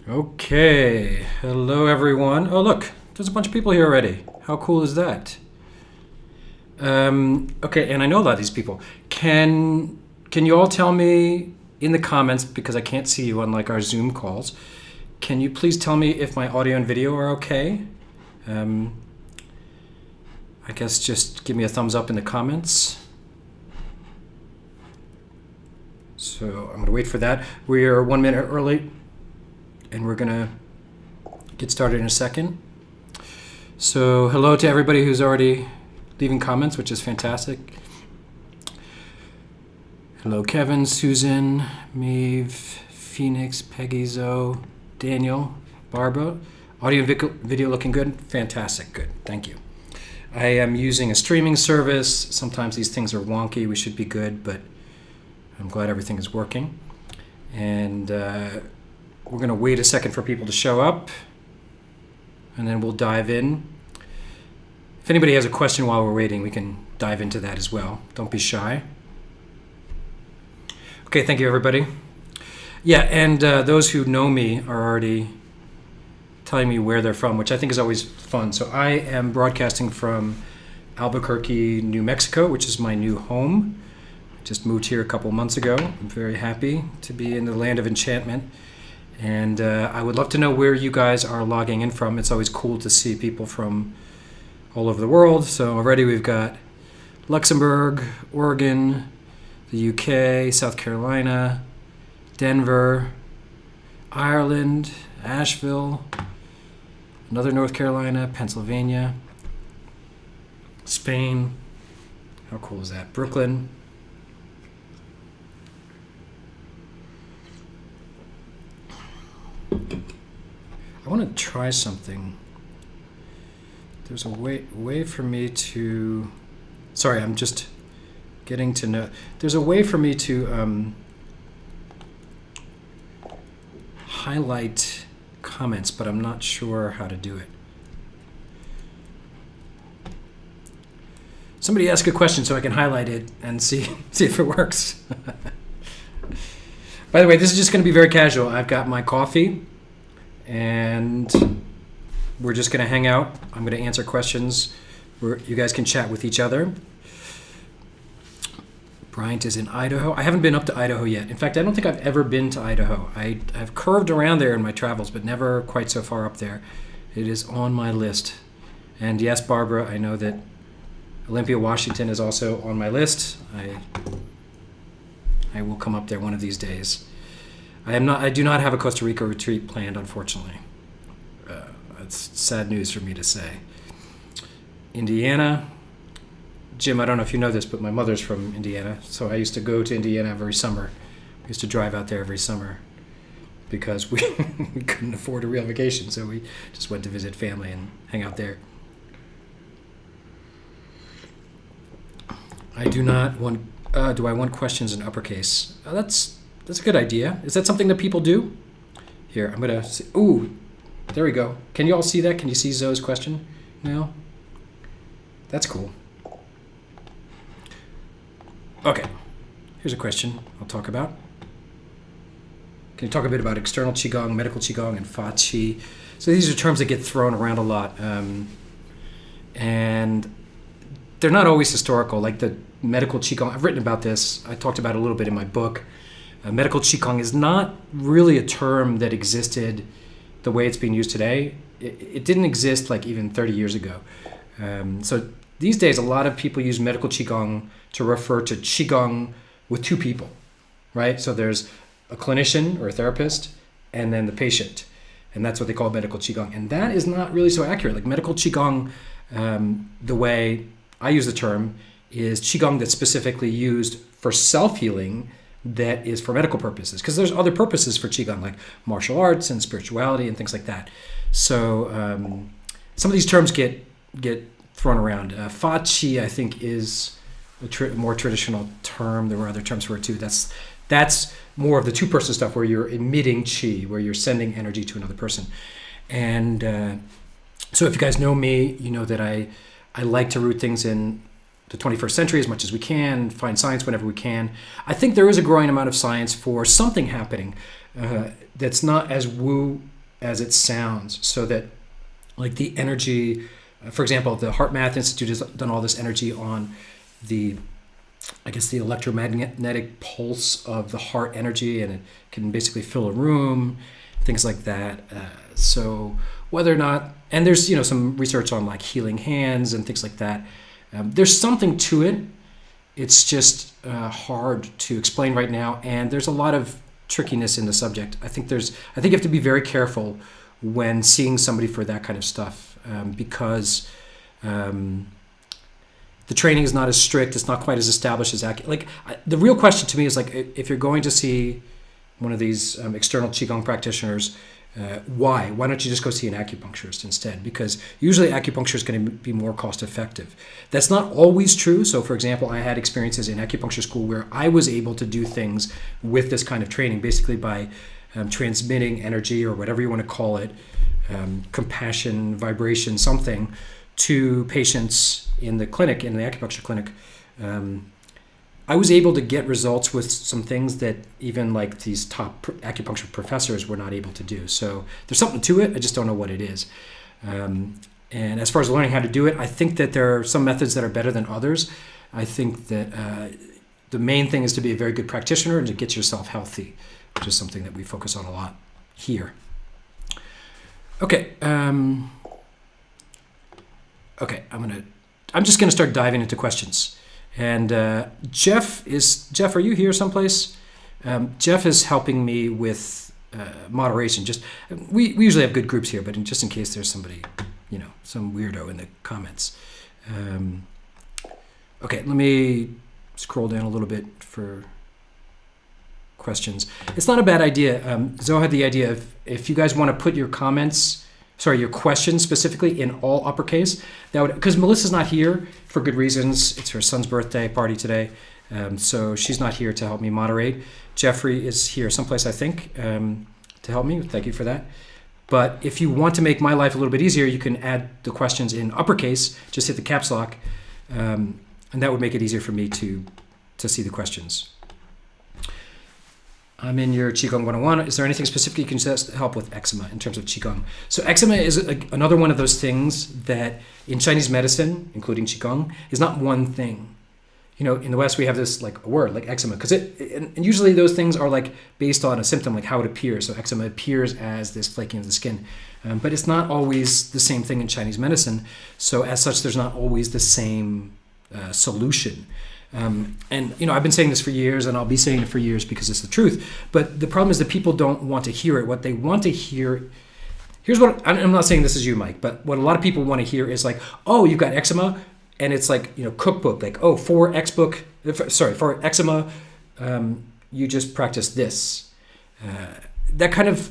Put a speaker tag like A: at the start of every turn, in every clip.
A: Okay, hello everyone. Oh look, there's a bunch of people here already. How cool is that? Okay, and I know a lot of these people. Can you all tell me in the comments, because I can't see you unlike our Zoom calls, can you please tell me if my audio and video are okay? Um, I guess just give me a thumbs up in the comments. So I'm gonna wait for that. We are 1 minute early, and we're gonna get started in a second. So hello to everybody who's already leaving comments, which is fantastic. Hello Kevin, Susan, Maeve, Phoenix, Peggy, Zoe, Daniel, Barbara. Audio and video looking good? Fantastic, good, thank you. I am using a streaming service. Sometimes these things are wonky, we should be good, but I'm glad everything is working. And we're gonna wait a second for people to show up, and then we'll dive in. If anybody has a question while we're waiting, we can dive into that as well. Don't be shy. Okay, thank you everybody. Yeah, and those who know me are already telling me where they're from, which I think is always fun. So I am broadcasting from Albuquerque, New Mexico, which is my new home. Just moved here a couple months ago. I'm very happy to be in the land of enchantment. And I would love to know where you guys are logging in from. It's always cool to see people from all over the world. So already we've got Luxembourg, Oregon, the UK, South Carolina, Denver, Ireland, Asheville, another North Carolina, Pennsylvania, Spain. How cool is that? Brooklyn. I want to try something. There's a way for me to... Sorry, I'm just getting to know. There's a way for me to highlight comments, but I'm not sure how to do it. Somebody ask a question so I can highlight it and see if it works. By the way, this is just going to be very casual. I've got my coffee, and we're just going to hang out. I'm going to answer questions where you guys can chat with each other. Bryant is in Idaho. I haven't been up to Idaho yet. In fact, I don't think I've ever been to Idaho. I've curved around there in my travels, but never quite so far up there. It is on my list. And yes, Barbara, I know that Olympia, Washington is also on my list. I will come up there one of these days. I do not have a Costa Rica retreat planned, unfortunately. It's sad news for me to say. Indiana. Jim, I don't know if you know this, but my mother's from Indiana, so I used to go to Indiana every summer. We used to drive out there every summer because we couldn't afford a real vacation, so we just went to visit family and hang out there. I do not want... do I want questions in uppercase? That's a good idea. Is that something that people do? Here, I'm going to... see. Ooh, there we go. Can you all see that? Can you see Zoe's question now? That's cool. Okay, here's a question I'll talk about. Can you talk a bit about external qigong, medical qigong, and fa qi? So these are terms that get thrown around a lot, and they're not always historical. Like the medical qigong, I've written about this. I talked about it a little bit in my book. Medical qigong is not really a term that existed the way it's being used today. It didn't exist like even 30 years ago. So these days, a lot of people use medical qigong to refer to qigong with two people, right? So there's a clinician or a therapist, and then the patient, and that's what they call medical qigong. And that is not really so accurate. Like medical qigong, the way I use the term, is qigong that's specifically used for self-healing that is for medical purposes, because there's other purposes for qigong, like martial arts and spirituality and things like that. So some of these terms get thrown around. Fa qi, I think, is a more traditional term. There were other terms for it too. That's more of the two-person stuff where you're emitting qi, where you're sending energy to another person. And so if you guys know me, you know that I like to root things in the 21st century as much as we can, find science whenever we can. I think there is a growing amount of science for something happening that's not as woo as it sounds, so that like the energy, for example, the Heart Math Institute has done all this energy on the electromagnetic pulse of the heart energy, and it can basically fill a room, things like that. So whether or not, and there's some research on like healing hands and things like that. There's something to it. It's just hard to explain right now, and there's a lot of trickiness in the subject. I think you have to be very careful when seeing somebody for that kind of stuff, because the training is not as strict. It's not quite as established as the real question to me is like, if you're going to see one of these external qigong practitioners, why don't you just go see an acupuncturist instead? Because usually acupuncture is going to be more cost effective. That's not always true. So for example, I had experiences in acupuncture school where I was able to do things with this kind of training, basically by transmitting energy, or whatever you want to call it, compassion, vibration, something, to patients in the clinic, in the acupuncture clinic. I was able to get results with some things that even like these top acupuncture professors were not able to do. So there's something to it. I just don't know what it is. And as far as learning how to do it, I think that there are some methods that are better than others. I think that the main thing is to be a very good practitioner and to get yourself healthy, which is something that we focus on a lot here. Okay. I'm just going to start diving into questions. And Jeff, are you here someplace? Jeff is helping me with moderation. We usually have good groups here, but just in case there's somebody, some weirdo in the comments. Okay, let me scroll down a little bit for questions. It's not a bad idea. Zoe had the idea of, if you guys want to put your questions specifically in all uppercase, because Melissa's not here for good reasons. It's her son's birthday party today, so she's not here to help me moderate. Jeffrey is here someplace, I think, to help me. Thank you for that. But if you want to make my life a little bit easier, you can add the questions in uppercase. Just hit the caps lock, and that would make it easier for me to see the questions. I'm in your Qigong 101. Is there anything specific you can suggest to help with eczema in terms of Qigong? So eczema is another one of those things that in Chinese medicine, including Qigong, is not one thing. In the West, we have this like a word like eczema, because and usually those things are like based on a symptom, like how it appears. So eczema appears as this flaking of the skin, but it's not always the same thing in Chinese medicine. So as such, there's not always the same solution. And I've been saying this for years, and I'll be saying it for years because it's the truth. But the problem is that people don't want to hear it. What they want to hear, here's what, I'm not saying this is you, Mike, but what a lot of people want to hear is like, oh, you've got eczema, and it's like, cookbook, like, oh, for eczema, you just practice this. That kind of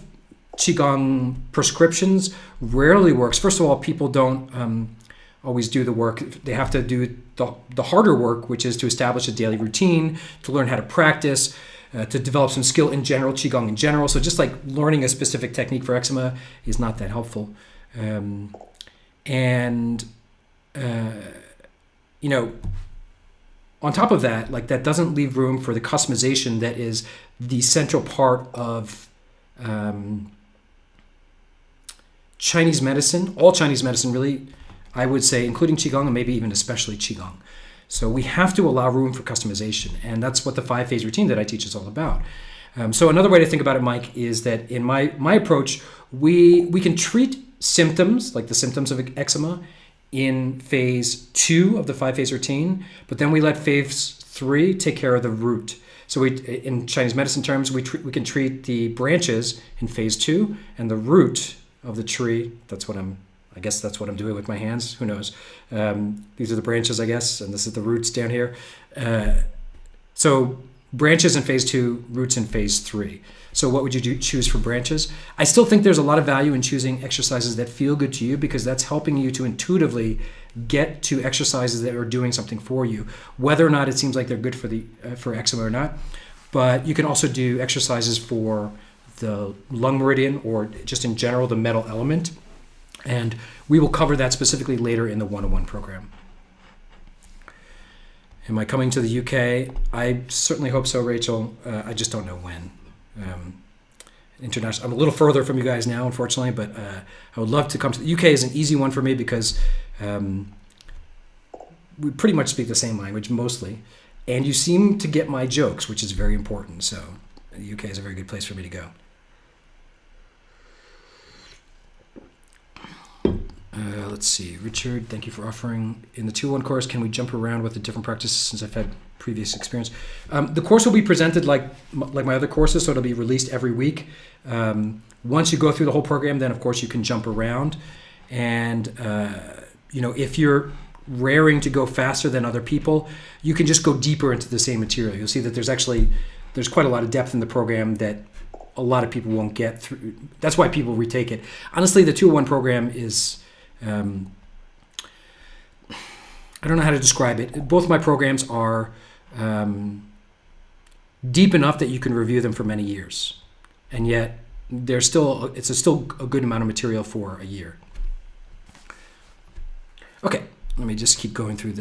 A: Qigong prescriptions rarely works. First of all, people don't always do the work. They have to do the harder work, which is to establish a daily routine, to learn how to practice, to develop some skill in general, Qigong in general. So just like learning a specific technique for eczema is not that helpful. On top of that, like that doesn't leave room for the customization that is the central part of Chinese medicine, all Chinese medicine really, I would say, including Qigong and maybe even especially Qigong. So we have to allow room for customization, and that's what the 5-phase routine that I teach is all about. So another way to think about it, Mike, is that in my approach, we can treat symptoms, like the symptoms of eczema, in phase 2 of the 5-phase routine, but then we let phase 3 take care of the root. So in Chinese medicine terms, we can treat the branches in phase 2, and the root of the tree, I guess that's what I'm doing with my hands. Who knows? These are the branches, I guess, and this is the roots down here. So branches in phase 2, roots in phase 3. So what would you choose for branches? I still think there's a lot of value in choosing exercises that feel good to you, because that's helping you to intuitively get to exercises that are doing something for you, whether or not it seems like they're good for eczema or not. But you can also do exercises for the lung meridian, or just in general the metal element. And we will cover that specifically later in the 101 program. Am I coming to the UK? I certainly hope so, Rachel. I just don't know when. international. I'm a little further from you guys now, unfortunately, but I would love to come to the UK. Is an easy one for me because we pretty much speak the same language mostly, and you seem to get my jokes, which is very important. So the UK is a very good place for me to go. Let's see, Richard, thank you for offering. In the 201 course, can we jump around with the different practices since I've had previous experience? The course will be presented like my other courses, so it'll be released every week. Once you go through the whole program, then of course you can jump around. And if you're raring to go faster than other people, you can just go deeper into the same material. You'll see that there's quite a lot of depth in the program that a lot of people won't get through. That's why people retake it. Honestly, the 201 program is, I don't know how to describe it. Both my programs are deep enough that you can review them for many years. And yet, it's still a good amount of material for a year. Okay, let me just keep going through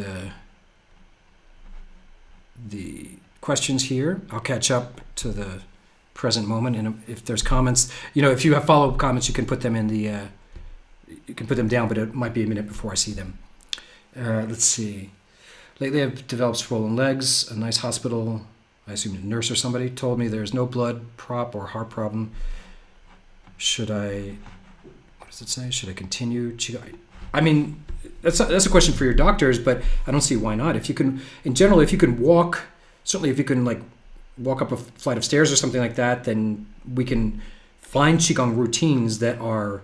A: the questions here. I'll catch up to the present moment, and if there's comments, if you have follow-up comments, you can put them in you can put them down, but it might be a minute before I see them. Let's see. Lately I've developed swollen legs. A nice hospital, I assume a nurse or somebody, told me there's no blood prop or heart problem. What does it say? Should I continue? I mean, that's a question for your doctors, but I don't see why not. If you can walk, certainly if you can walk up a flight of stairs or something like that, then we can find qigong routines that are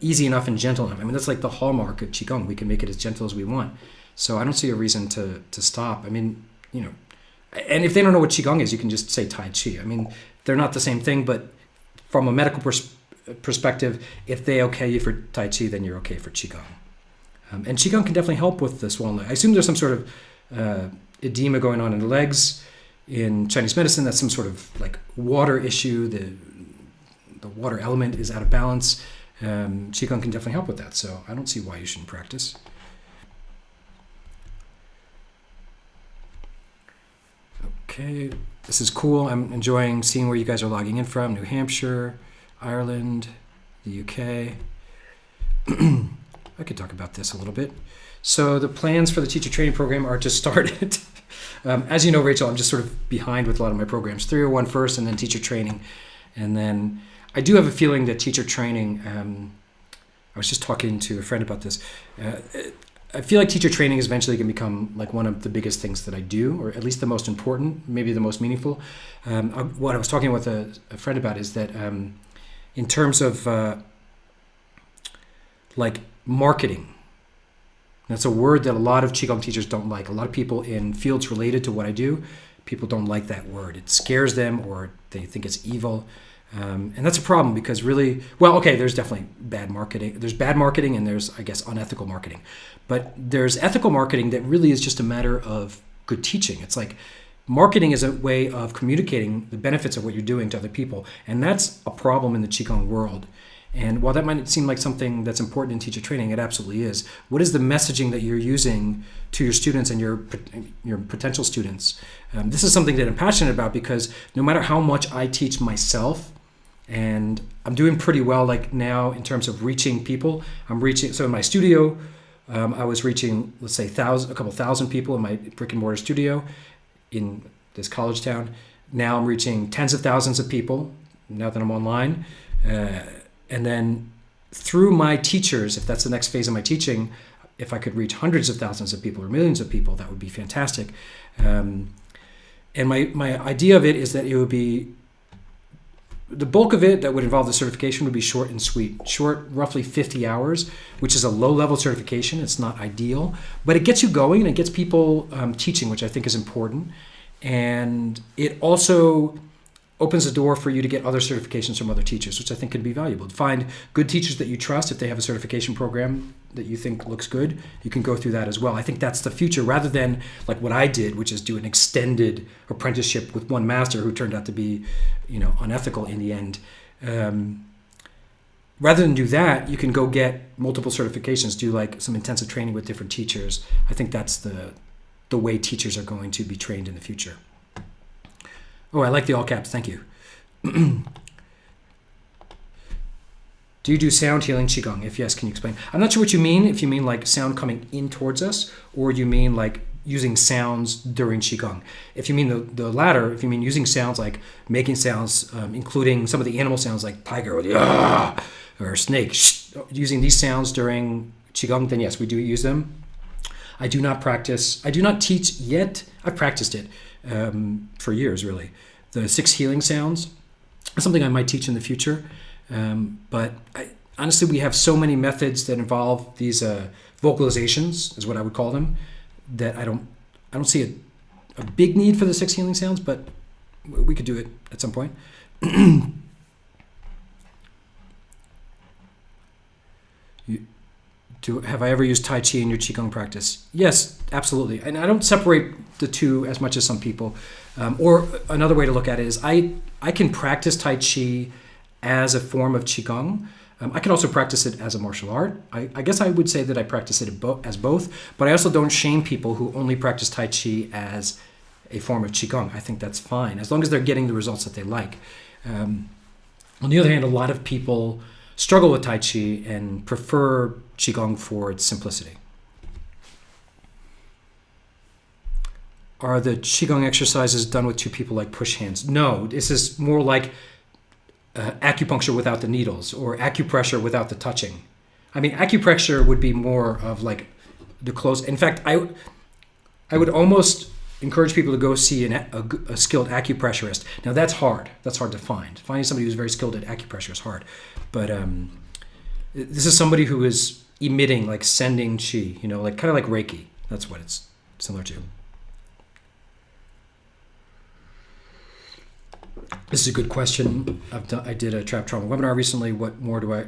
A: easy enough and gentle enough. I mean, that's like the hallmark of qigong. We can make it as gentle as we want. So I don't see a reason to stop. I mean, and if they don't know what qigong is, you can just say tai chi. I mean, they're not the same thing, but from a medical perspective, if they okay you for tai chi, then you're okay for qigong. And qigong can definitely help with the swollen leg. I assume there's some sort of edema going on in the legs. In Chinese medicine, that's some sort of water issue. The water element is out of balance. Qigong can definitely help with that, so I don't see why you shouldn't practice. Okay, this is cool. I'm enjoying seeing where you guys are logging in from. New Hampshire, Ireland, the UK. I could talk about this a little bit. So the plans for the teacher training program are just started. As you know, Rachel, I'm just sort of behind with a lot of my programs. 301 first, and then teacher training. And then I do have a feeling that teacher training, I was just talking to a friend about this. I feel like teacher training is eventually going to become one of the biggest things that I do, or at least the most important, maybe the most meaningful. What I was talking with a friend about is that in terms of marketing, that's a word that a lot of qigong teachers don't like. A lot of people in fields related to what I do, people don't like that word. It scares them, or they think it's evil. And that's a problem because really, there's definitely bad marketing. There's bad marketing and there's, I guess, unethical marketing. But there's ethical marketing that really is just a matter of good teaching. It's like marketing is a way of communicating the benefits of what you're doing to other people. And that's a problem in the qigong world. And while that might seem like something that's important in teacher training, it absolutely is. What is the messaging that you're using to your students and your potential students? This is something that I'm passionate about because no matter how much I teach myself, and I'm doing pretty well now in terms of reaching people. So in my studio, I was reaching, let's say, a couple thousand people in my brick and mortar studio in this college town. Now I'm reaching tens of thousands of people now that I'm online. And then through my teachers, if that's the next phase of my teaching, if I could reach hundreds of thousands of people or millions of people, that would be fantastic. And my idea of it is that it would be, the bulk of it that would involve the certification would be short and sweet. Short, roughly 50 hours, which is a low-level certification. It's not ideal, but it gets you going and it gets people teaching, which I think is important. And it also opens the door for you to get other certifications from other teachers, which I think could be valuable. To find good teachers that you trust. If they have a certification program that you think looks good, you can go through that as well. I think that's the future, rather than what I did, which is do an extended apprenticeship with one master who turned out to be, unethical in the end. Rather than do that, you can go get multiple certifications, do some intensive training with different teachers. I think that's the way teachers are going to be trained in the future. Oh, I like the all caps. Thank you. Do you do sound healing qigong? If yes, can you explain? I'm not sure what you mean. If you mean like sound coming in towards us, or you mean like using sounds during qigong. If you mean the latter, if you mean using sounds like making sounds, including some of the animal sounds like tiger or snake, using these sounds during qigong, then yes, we do use them. I do not teach yet. I've practiced it for years, really. The 6 healing sounds is something I might teach in the future. But honestly, we have so many methods that involve these vocalizations, is what I would call them, that I don't see a big need for the 6 healing sounds, but we could do it at some point. Have I ever used Tai Chi in your Qigong practice? Yes, absolutely. And I don't separate the two as much as some people. Or another way to look at it is I can practice Tai Chi as a form of Qigong. I can also practice it as a martial art. I guess I would say that I practice it as both, but I also don't shame people who only practice Tai Chi as a form of Qigong. I think that's fine, as long as they're getting the results that they like. On the other hand, a lot of people struggle with Tai Chi and prefer Qigong for its simplicity. Are the Qigong exercises done with 2 people like push hands? No, this is more like acupuncture without the needles, or acupressure without the touching. I mean, acupressure would be more of like the close. In fact, I would almost encourage people to go see a skilled acupressurist. Now that's hard. That's hard to find. Finding somebody who's very skilled at acupressure is hard. But this is somebody who is emitting, like sending chi, like kind of like Reiki. That's what it's similar to. This is a good question. I did a trap trauma webinar recently. What more do I?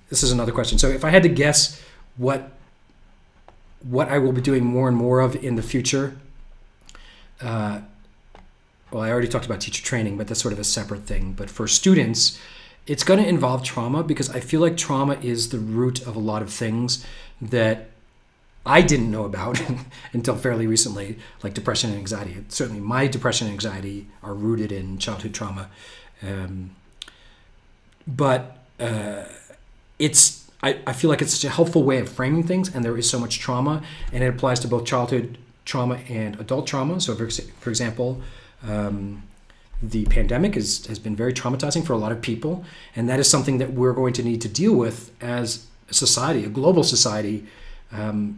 A: This is another question. So if I had to guess what I will be doing more and more of in the future, well, I already talked about teacher training, but that's sort of a separate thing. But for students, it's going to involve trauma, because I feel like trauma is the root of a lot of things that I didn't know about until fairly recently, like depression and anxiety. Certainly my depression and anxiety are rooted in childhood trauma. But I feel like it's such a helpful way of framing things, and there is so much trauma, and it applies to both childhood trauma and adult trauma. So for example, the pandemic has been very traumatizing for a lot of people, and that is something that we're going to need to deal with as a society, a global society,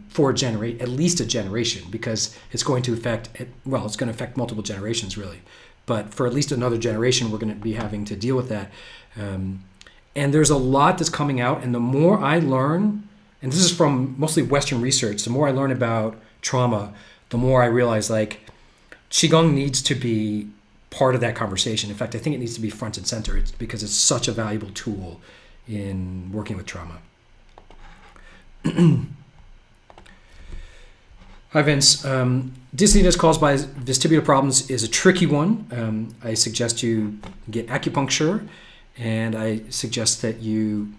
A: for at least a generation, because it's going to affect multiple generations, really. But for at least another generation, we're going to be having to deal with that. And there's a lot that's coming out, and the more I learn, and this is from mostly Western research, the more I learn about trauma, the more I realize like Qigong needs to be part of that conversation. In fact, I think it needs to be front and center. It's because it's such a valuable tool in working with trauma. Hi, Vince. Dizziness caused by vestibular problems is a tricky one. I suggest you get acupuncture, and I suggest that you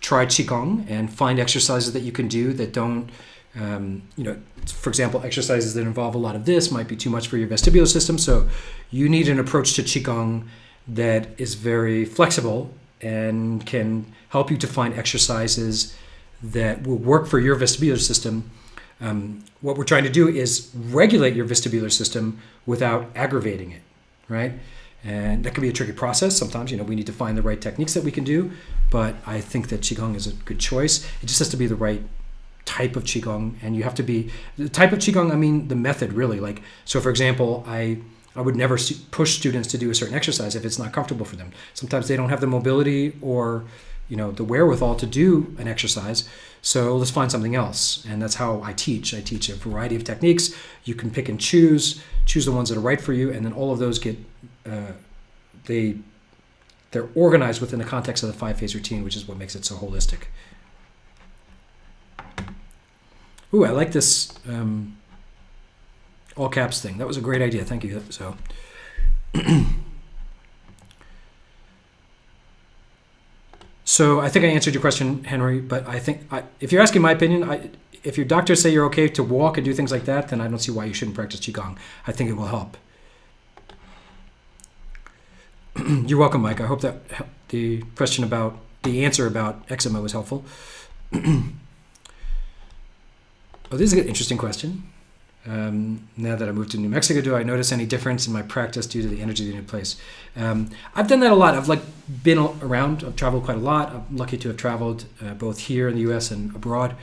A: try Qigong and find exercises that you can do that don't, for example, exercises that involve a lot of this might be too much for your vestibular system. So you need an approach to Qigong that is very flexible and can help you to find exercises that will work for your vestibular system. What we're trying to do is regulate your vestibular system without aggravating it, right? And that can be a tricky process. Sometimes, we need to find the right techniques that we can do, but I think that Qigong is a good choice. It just has to be the right type of Qigong, and you have to be, the type of Qigong, I mean the method really. So for example, I would never push students to do a certain exercise if it's not comfortable for them. Sometimes they don't have the mobility or the wherewithal to do an exercise, so let's find something else. And that's how I teach. I teach a variety of techniques. You can pick and choose the ones that are right for you, and then all of those get they're organized within the context of the 5-phase routine, which is what makes it so holistic. Ooh, I like this all caps thing. That was a great idea. Thank you. So. So I think I answered your question, Henry, but I think if you're asking my opinion, if your doctors say you're okay to walk and do things like that, then I don't see why you shouldn't practice Qigong. I think it will help. You're welcome, Mike. I hope that the question about the answer about eczema was helpful. Oh, this is an interesting question. Now that I moved to New Mexico, do I notice any difference in my practice due to the energy of the new place? I've done that a lot. I've been around. I've traveled quite a lot. I'm lucky to have traveled both here in the U.S. and abroad.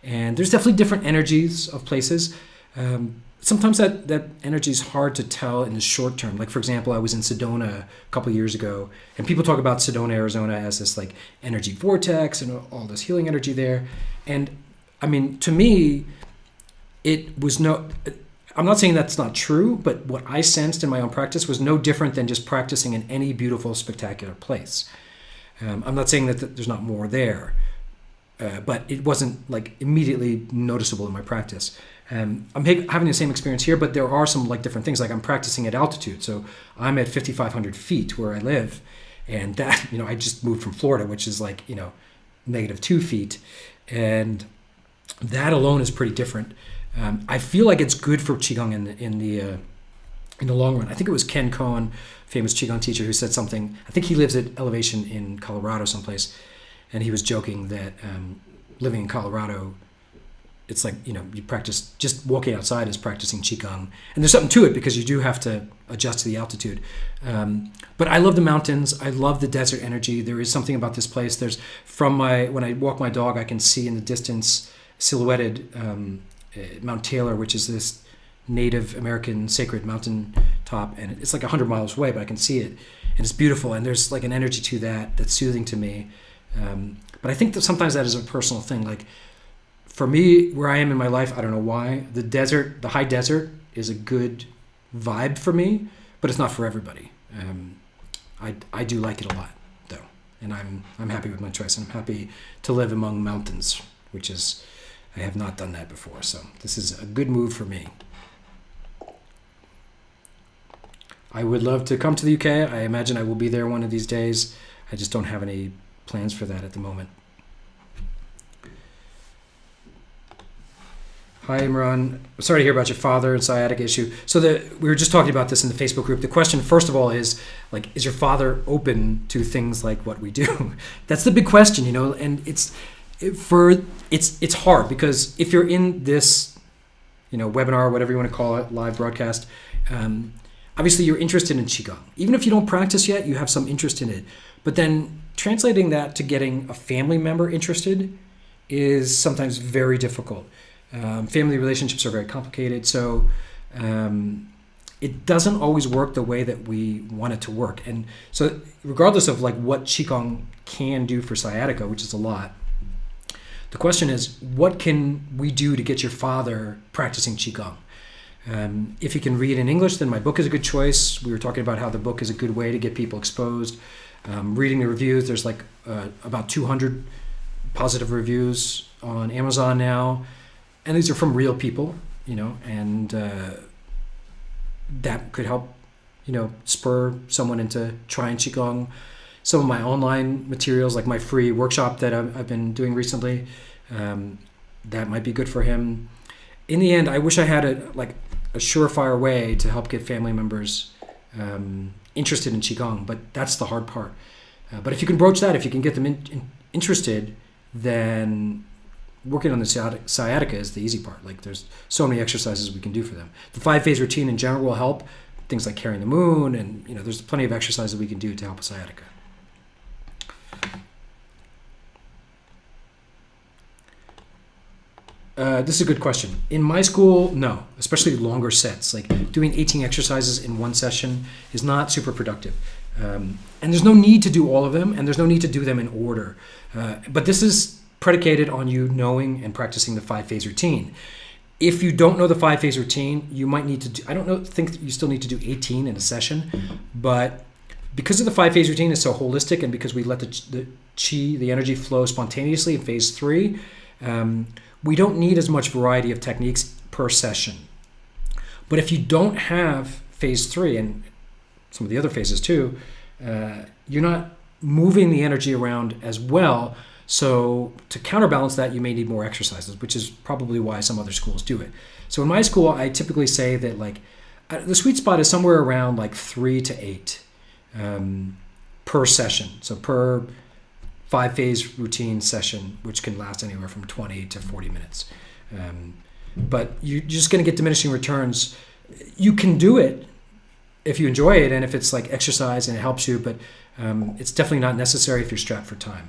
A: And there's definitely different energies of places. Sometimes that energy is hard to tell in the short term. Like, for example, I was in Sedona a couple of years ago, and people talk about Sedona, Arizona as this like energy vortex and all this healing energy there. And I mean, to me, it was I'm not saying that's not true, but what I sensed in my own practice was no different than just practicing in any beautiful, spectacular place. I'm not saying that there's not more there, but it wasn't like immediately noticeable in my practice. I'm having the same experience here, but there are some like different things. Like I'm practicing at altitude, so I'm at 5,500 feet where I live, and that I just moved from Florida, which is like -2 feet, and that alone is pretty different. I feel like it's good for qigong in the long run. I think it was Ken Cohen, famous qigong teacher, who said something. I think he lives at elevation in Colorado someplace, and he was joking that living in Colorado, it's like you practice, just walking outside is practicing qigong, and there's something to it because you do have to adjust to the altitude. But I love the mountains. I love the desert energy. There is something about this place. When I walk my dog, I can see in the distance silhouetted Mount Taylor, which is this Native American sacred mountain top, and it's like 100 miles away, but I can see it, and it's beautiful, and there's like an energy to that that's soothing to me. But I think that sometimes that is a personal thing. Like for me, where I am in my life, I don't know why, the high desert is a good vibe for me, but it's not for everybody. I do like it a lot though, and I'm happy with my choice, and I'm happy to live among mountains, which is, I have not done that before, so this is a good move for me. I would love to come to the UK. I imagine I will be there one of these days. I just don't have any plans for that at the moment. Hi, Imran. Sorry to hear about your father and sciatica issue. So we were just talking about this in the Facebook group. The question, first of all, is is your father open to things like what we do? That's the big question, and it's hard because if you're in this, webinar, whatever you want to call it, live broadcast, obviously you're interested in qigong. Even if you don't practice yet, you have some interest in it. But then translating that to getting a family member interested is sometimes very difficult. Family relationships are very complicated, so it doesn't always work the way that we want it to work. And so regardless of what qigong can do for sciatica, which is a lot, the question is, what can we do to get your father practicing qigong? If you can read in English, then my book is a good choice. We were talking about how the book is a good way to get people exposed. Reading the reviews, there's about 200 positive reviews on Amazon now, and these are from real people, and that could help, spur someone into trying qigong. Some of my online materials, like my free workshop that I've been doing recently, that might be good for him. In the end, I wish I had a surefire way to help get family members interested in qigong, but that's the hard part. But if you can broach that, if you can get them interested, then working on the sciatica is the easy part. There's so many exercises we can do for them. The 5-phase routine in general will help. Things like carrying the moon, and there's plenty of exercises we can do to help with sciatica. This is a good question. In my school, no, especially longer sets. Doing 18 exercises in one session is not super productive. And there's no need to do all of them, and there's no need to do them in order. But this is predicated on you knowing and practicing the 5-phase routine. If you don't know the 5-phase routine, you might need to do, think that you still need to do 18 in a session, but because of the 5-phase routine is so holistic, and because we let the qi, the energy, flow spontaneously in phase 3, we don't need as much variety of techniques per session. But if you don't have phase 3 and some of the other phases too, you're not moving the energy around as well. So to counterbalance that, you may need more exercises, which is probably why some other schools do it. So in my school, I typically say that the sweet spot is somewhere around 3 to 8 per session. So per 5-phase routine session, which can last anywhere from 20 to 40 minutes. But you're just going to get diminishing returns. You can do it if you enjoy it and if it's like exercise and it helps you, but it's definitely not necessary if you're strapped for time.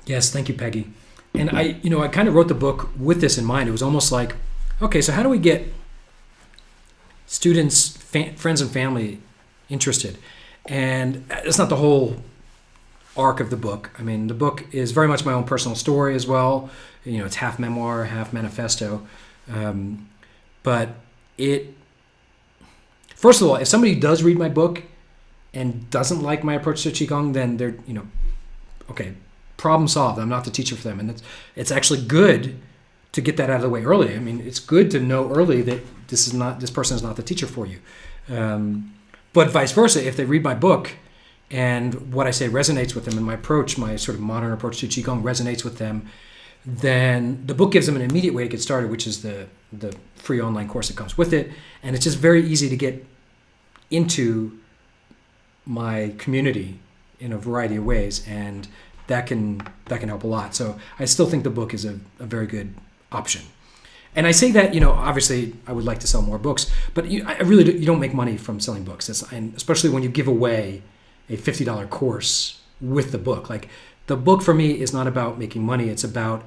A: Yes, thank you, Peggy. And I kind of wrote the book with this in mind. It was almost like, okay, so how do we get students, friends and family interested? And that's not the whole arc of the book. I mean, the book is very much my own personal story as well. It's half memoir, half manifesto. But first of all, if somebody does read my book and doesn't like my approach to Qigong, then they're, okay, problem solved. I'm not the teacher for them. And it's actually good to get that out of the way early. I mean, it's good to know early that this person is not the teacher for you. But vice versa, if they read my book and what I say resonates with them and my approach, my sort of modern approach to Qigong resonates with them, then the book gives them an immediate way to get started, which is the free online course that comes with it. And it's just very easy to get into my community in a variety of ways, and that can help a lot. So I still think the book is a very good option. And I say that, obviously I would like to sell more books, but you don't make money from selling books. And especially when you give away a $50 course with the book. Like, the book for me is not about making money. It's about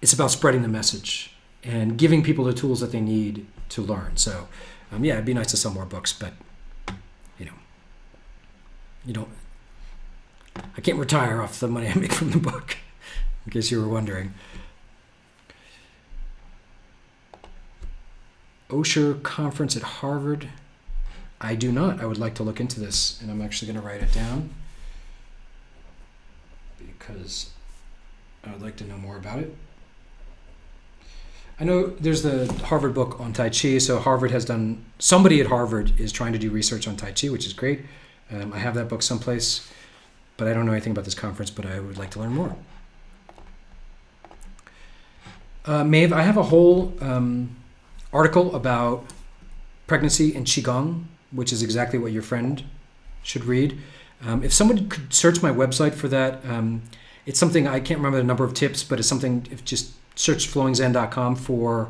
A: spreading the message and giving people the tools that they need to learn. So, it'd be nice to sell more books, but I can't retire off the money I make from the book, in case you were wondering. Osher conference at Harvard. I do not. I would like to look into this, and I'm actually going to write it down because I would like to know more about it. I know there's the Harvard book on Tai Chi, so somebody at Harvard is trying to do research on Tai Chi, which is great. I have that book someplace, but I don't know anything about this conference, but I would like to learn more. Maeve, I have a whole article about pregnancy and Qigong, which is exactly what your friend should read. If someone could search my website for that, it's something, I can't remember the number of tips, but it's something, if just search flowingzen.com for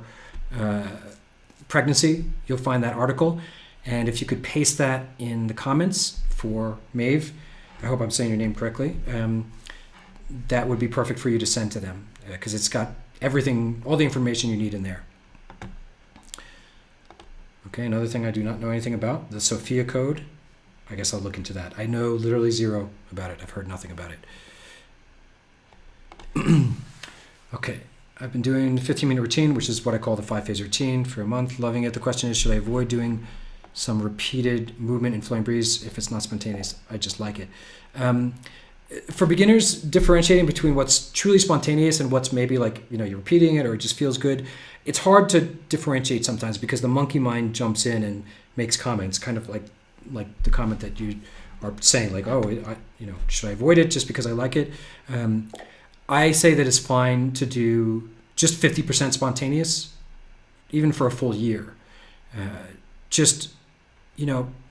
A: pregnancy, you'll find that article. And if you could paste that in the comments for Maeve, I hope I'm saying your name correctly, that would be perfect for you to send to them, because it's got everything, all the information you need in there. Okay, another thing I do not know anything about, the Sophia Code. I guess I'll look into that. I know literally zero about it. I've heard nothing about it. Okay, I've been doing the 15-minute routine, which is what I call the 5-phase routine, for a month. Loving it. The question is, should I avoid doing some repeated movement in flowing breeze if it's not spontaneous? I just like it. For beginners, differentiating between what's truly spontaneous and what's maybe like, you're repeating it or it just feels good, it's hard to differentiate sometimes because the monkey mind jumps in and makes comments, kind of like the comment that you are saying, like, should I avoid it just because I like it? I say that it's fine to do just 50% spontaneous, even for a full year.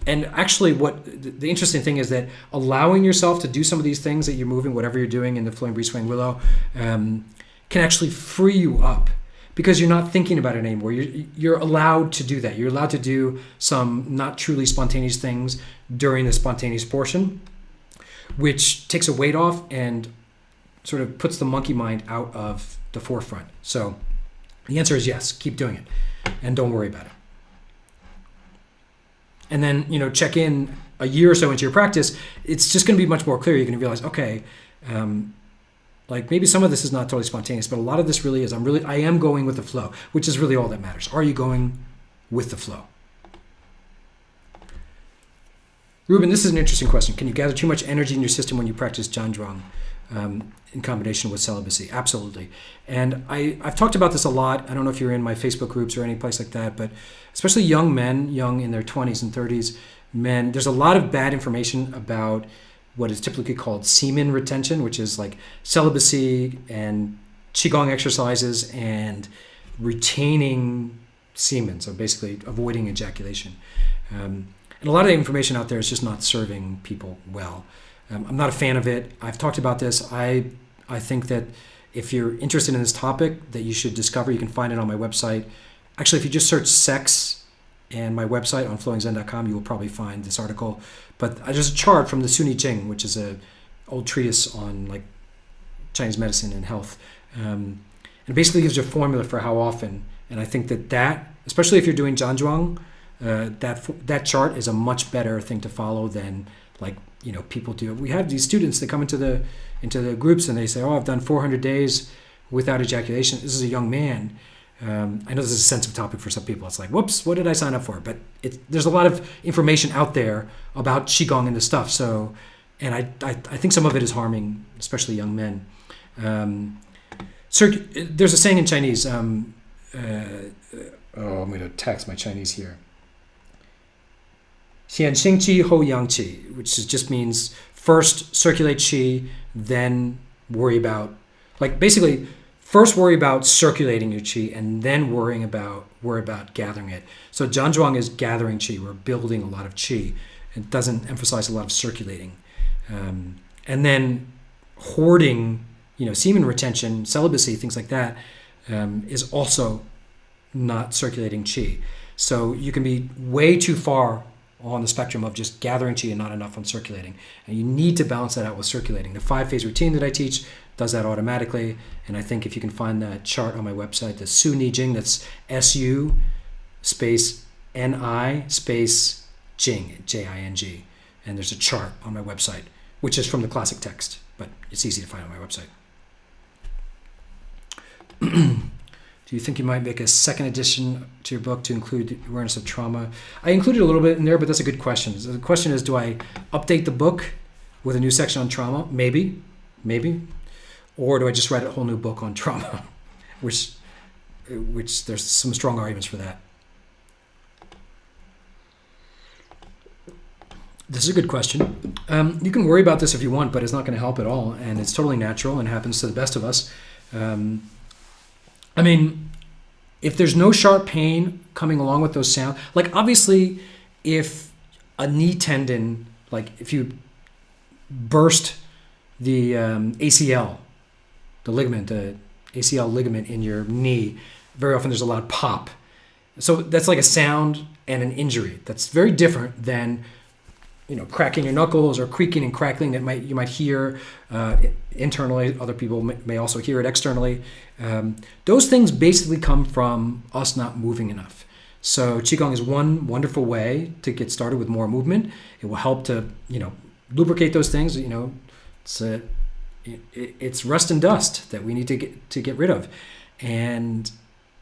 A: And actually what the interesting thing is that allowing yourself to do some of these things that you're moving, whatever you're doing in the flowing breeze, swaying willow, can actually free you up because you're not thinking about it anymore. You're allowed to do that. You're allowed to do some not truly spontaneous things during the spontaneous portion, which takes a weight off and sort of puts the monkey mind out of the forefront. So the answer is yes, keep doing it and don't worry about it. And then, check in a year or so into your practice, it's just going to be much more clear. You're going to realize, okay, like maybe some of this is not totally spontaneous, but a lot of this really is. I am going with the flow, which is really all that matters. Are you going with the flow? Ruben, this is an interesting question. Can you gather too much energy in your system when you practice Zhanzhuang in combination with celibacy? Absolutely. And I've talked about this a lot. I don't know if you're in my Facebook groups or any place like that, but especially young men, young in their 20s and 30s, men, there's a lot of bad information about what is typically called semen retention, which is like celibacy and qigong exercises and retaining semen, so basically avoiding ejaculation. And a lot of the information out there is just not serving people well. I'm not a fan of it. I've talked about this. I think that if you're interested in this topic that you should discover, you can find it on my website. Actually, if you just search sex and my website on flowingzen.com, you will probably find this article. But there's a chart from the Suni Jing, which is a old treatise on like Chinese medicine and health. And it basically gives you a formula for how often. And I think that especially if you're doing Zhanzhuang, that chart is a much better thing to follow than like, people do. We have these students that come into the groups and they say, oh, I've done 400 days without ejaculation. This is a young man. I know this is a sensitive topic for some people. It's like, whoops, what did I sign up for? But there's a lot of information out there about qigong and this stuff. So, and I think some of it is harming, especially young men. There's a saying in Chinese. I'm going to tax my Chinese here. 先生气后养气, which just means first circulate qi, then worry about, like basically first worry about circulating your qi and then worry about gathering it. So Zhanzhuang is gathering qi. We're building a lot of qi. It doesn't emphasize a lot of circulating. And then hoarding, semen retention, celibacy, things like that, is also not circulating qi. So you can be way too far on the spectrum of just gathering qi and not enough on circulating. And you need to balance that out with circulating. The 5-phase routine that I teach does that automatically. And I think if you can find that chart on my website, the Suni Jing, that's SU space NI space Jing, Jing. And there's a chart on my website, which is from the classic text, but it's easy to find on my website. Do you think you might make a second edition to your book to include awareness of trauma? I included a little bit in there, but that's a good question. So the question is, do I update the book with a new section on trauma? Maybe. Or do I just write a whole new book on trauma? which there's some strong arguments for that. This is a good question. You can worry about this if you want, but it's not going to help at all. And it's totally natural and happens to the best of us. If there's no sharp pain coming along with those sounds, like obviously if a knee tendon, like if you burst the ACL, the ligament, the ACL ligament in your knee, very often there's a loud pop. So that's like a sound and an injury. That's very different than cracking your knuckles or creaking and crackling that you might hear internally. Other people may also hear it externally. Those things basically come from us not moving enough. So qigong is one wonderful way to get started with more movement. It will help to lubricate those things. It's rust and dust that we need to get rid of. And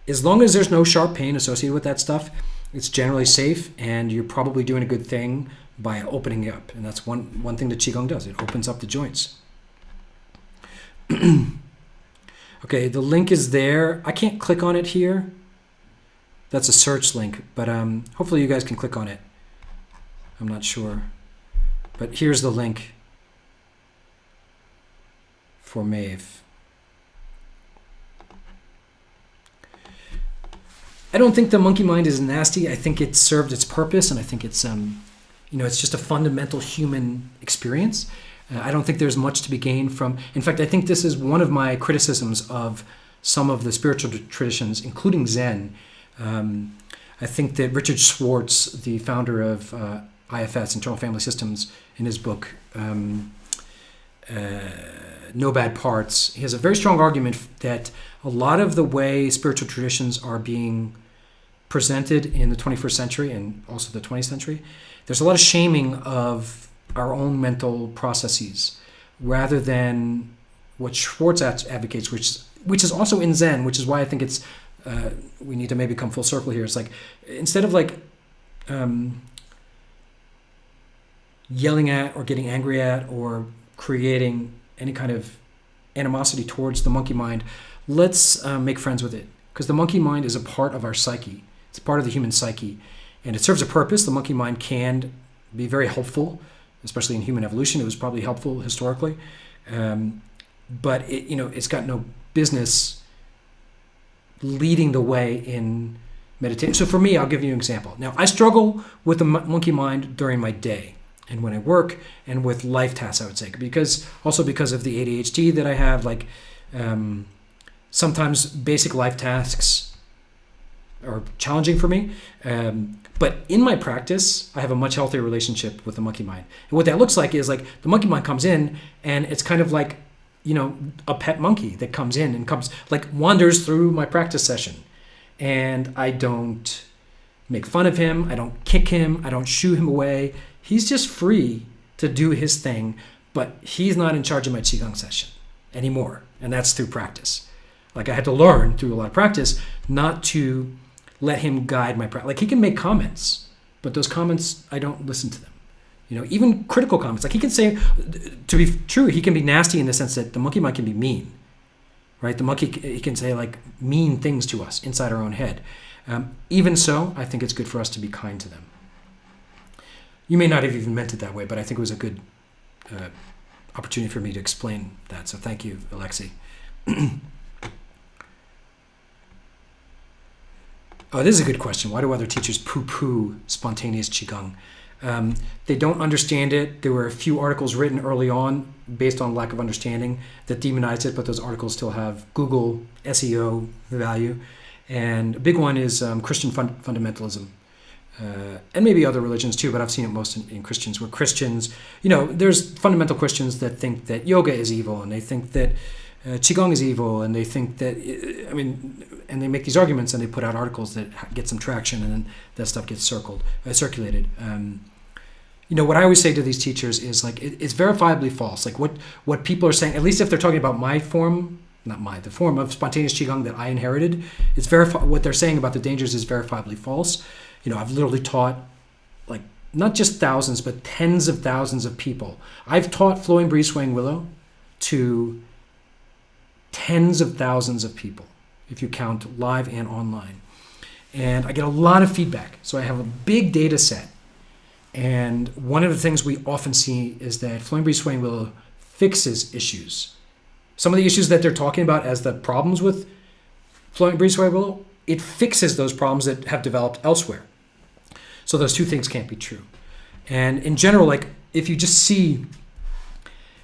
A: as long as there's no sharp pain associated with that stuff, it's generally safe, and you're probably doing a good thing by opening it up. And that's one thing that qigong does. It opens up the joints. Okay, the link is there. I can't click on it here. That's a search link, but hopefully you guys can click on it. I'm not sure. But here's the link for Maeve. I don't think the monkey mind is nasty. I think it served its purpose, and I think it's it's just a fundamental human experience. I don't think there's much to be gained from. In fact, I think this is one of my criticisms of some of the spiritual traditions, including Zen. I think that Richard Schwartz, the founder of IFS, Internal Family Systems, in his book No Bad Parts, he has a very strong argument that a lot of the way spiritual traditions are being presented in the 21st century and also the 20th century, there's a lot of shaming of our own mental processes rather than what Schwartz advocates, which is also in Zen, which is why I think it's we need to maybe come full circle here. It's like instead of like yelling at or getting angry at or creating any kind of animosity towards the monkey mind, let's make friends with it, because the monkey mind is a part of our psyche. It's part of the human psyche, and it serves a purpose. The monkey mind can be very helpful, especially in human evolution. It was probably helpful historically, but it's got no business leading the way in meditation. So for me, I'll give you an example. Now, I struggle with the monkey mind during my day and when I work and with life tasks, I would say, because of the ADHD that I have, like sometimes basic life tasks are challenging for me. But in my practice, I have a much healthier relationship with the monkey mind. And what that looks like is like the monkey mind comes in and it's kind of like, a pet monkey that comes in and wanders through my practice session. And I don't make fun of him. I don't kick him. I don't shoo him away. He's just free to do his thing, but he's not in charge of my qigong session anymore. And that's through practice. Like I had to learn through a lot of practice not to let him guide my practice. Like he can make comments, but those comments, I don't listen to them. Even critical comments. Like he can say, to be true, he can be nasty in the sense that the monkey mind can be mean, right? The monkey, he can say like mean things to us inside our own head. Even so, I think it's good for us to be kind to them. You may not have even meant it that way, but I think it was a good opportunity for me to explain that. So thank you, Alexei. Oh, this is a good question. Why do other teachers poo-poo spontaneous qigong? They don't understand it. There were a few articles written early on based on lack of understanding that demonized it, but those articles still have Google SEO value. And a big one is Christian fundamentalism. And maybe other religions too, but I've seen it most in Christians, where Christians, there's fundamental Christians that think that yoga is evil, and they think that qigong is evil, and they think that, and they make these arguments and they put out articles that get some traction, and then that stuff gets circulated. What I always say to these teachers is like, it's verifiably false. Like what people are saying, at least if they're talking about the form of spontaneous qigong that I inherited, what they're saying about the dangers is verifiably false. I've literally taught like not just thousands, but tens of thousands of people. I've taught flowing breeze swaying willow to tens of thousands of people, if you count live and online. And I get a lot of feedback. So I have a big data set. And one of the things we often see is that flowing breeze swaying willow fixes issues. Some of the issues that they're talking about as the problems with flowing breeze swaying willow, it fixes those problems that have developed elsewhere. So those two things can't be true. And in general, like if you just see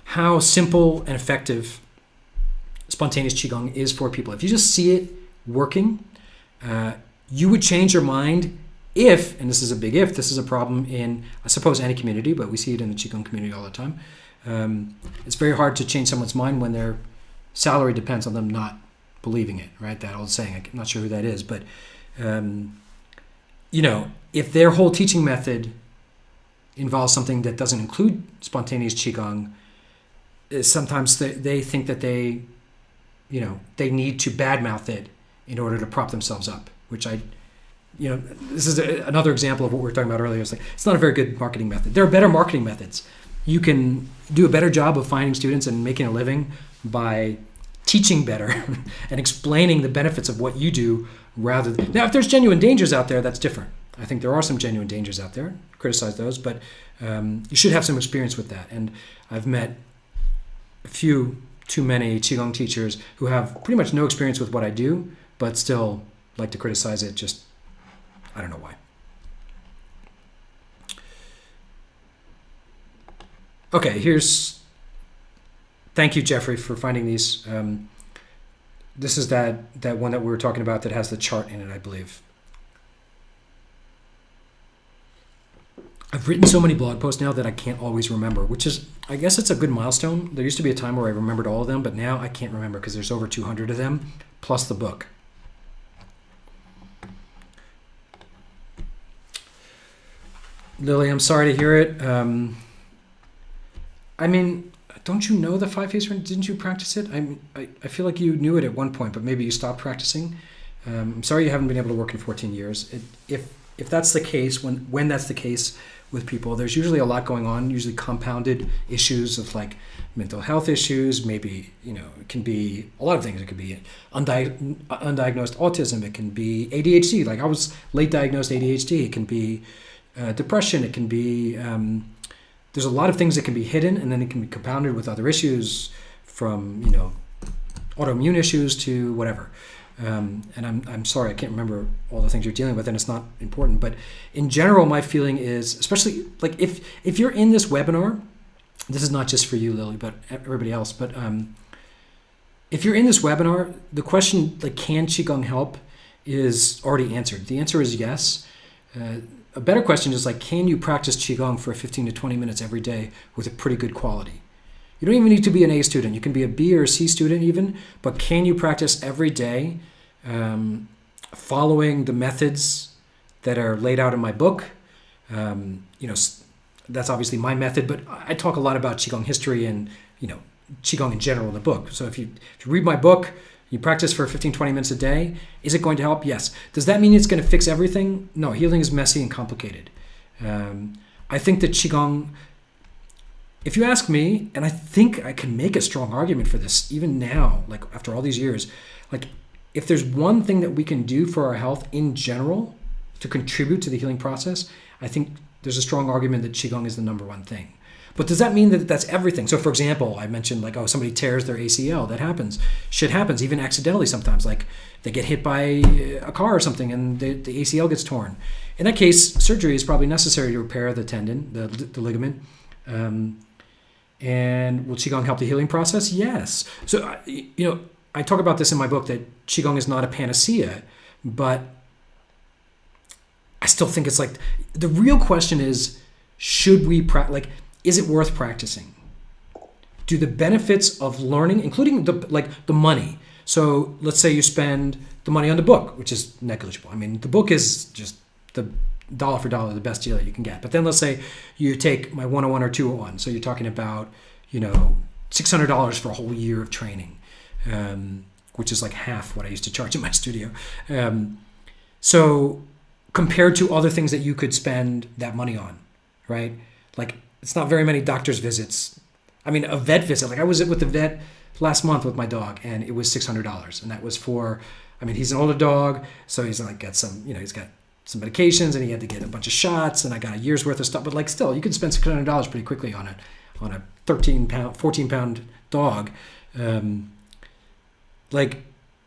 A: how simple and effective spontaneous qigong is for people, if you just see it working, you would change your mind if, and this is a big if, this is a problem in, I suppose, any community, but we see it in the qigong community all the time. It's very hard to change someone's mind when their salary depends on them not believing it, right? That old saying, I'm not sure who that is, but if their whole teaching method involves something that doesn't include spontaneous qigong, sometimes they think that they need to badmouth it in order to prop themselves up, which this is another example of what we were talking about earlier. It's not a very good marketing method. There are better marketing methods. You can do a better job of finding students and making a living by teaching better and explaining the benefits of what you do rather than... Now, if there's genuine dangers out there, that's different. I think there are some genuine dangers out there. Criticize those, but you should have some experience with that. And I've met a few too many qigong teachers who have pretty much no experience with what I do, but still like to criticize it. Just, I don't know why. Okay, thank you, Jeffrey, for finding these. This is that one that we were talking about that has the chart in it, I believe. I've written so many blog posts now that I can't always remember, which is, I guess it's a good milestone. There used to be a time where I remembered all of them, but now I can't remember because there's over 200 of them, plus the book. Lily, I'm sorry to hear it. Don't you know the 5-phase ring? Didn't you practice it? I feel like you knew it at one point, but maybe you stopped practicing. I'm sorry you haven't been able to work in 14 years. If that's the case, when that's the case with people, there's usually a lot going on, usually compounded issues of like mental health issues. Maybe, it can be a lot of things. It could be undiagnosed autism. It can be ADHD. Like I was late diagnosed ADHD. It can be depression. It can be... there's a lot of things that can be hidden, and then it can be compounded with other issues from, autoimmune issues to whatever. And I'm sorry, I can't remember all the things you're dealing with, and it's not important. But in general, my feeling is, especially like if you're in this webinar, this is not just for you, Lily, but everybody else. But if you're in this webinar, the question like, can qigong help, is already answered. The answer is yes. A better question is like, can you practice qigong for 15 to 20 minutes every day with a pretty good quality? You don't even need to be an A student. You can be a B or a C student even, but can you practice every day following the methods that are laid out in my book? That's obviously my method, but I talk a lot about qigong history and, qigong in general in the book. So if you read my book, you practice for 15, 20 minutes a day, is it going to help? Yes. Does that mean it's going to fix everything? No, healing is messy and complicated. I think that qigong, if you ask me, and I think I can make a strong argument for this even now, like after all these years, like if there's one thing that we can do for our health in general to contribute to the healing process, I think there's a strong argument that qigong is the number one thing. But does that mean that that's everything? So for example, I mentioned like, somebody tears their ACL. That happens. Shit happens, even accidentally sometimes. Like they get hit by a car or something and the ACL gets torn. In that case, surgery is probably necessary to repair the tendon, the ligament. And will qigong help the healing process? Yes. So, I talk about this in my book that qigong is not a panacea, but I still think it's like, the real question is, should we is it worth practicing? Do the benefits of learning, including the money? So let's say you spend the money on the book, which is negligible. I mean, the book is just the dollar for dollar, the best deal that you can get. But then let's say you take my 101 or 201. So you're talking about, $600 for a whole year of training, which is like half what I used to charge in my studio. So compared to other things that you could spend that money on, right? Like, it's not very many doctor's visits. I mean, a vet visit. Like I was with the vet last month with my dog, and it was $600, and that was for. I mean, he's an older dog, so he's like got some. He's got some medications, and he had to get a bunch of shots, and I got a year's worth of stuff. But like, still, you can spend $600 pretty quickly on a 14-pound dog.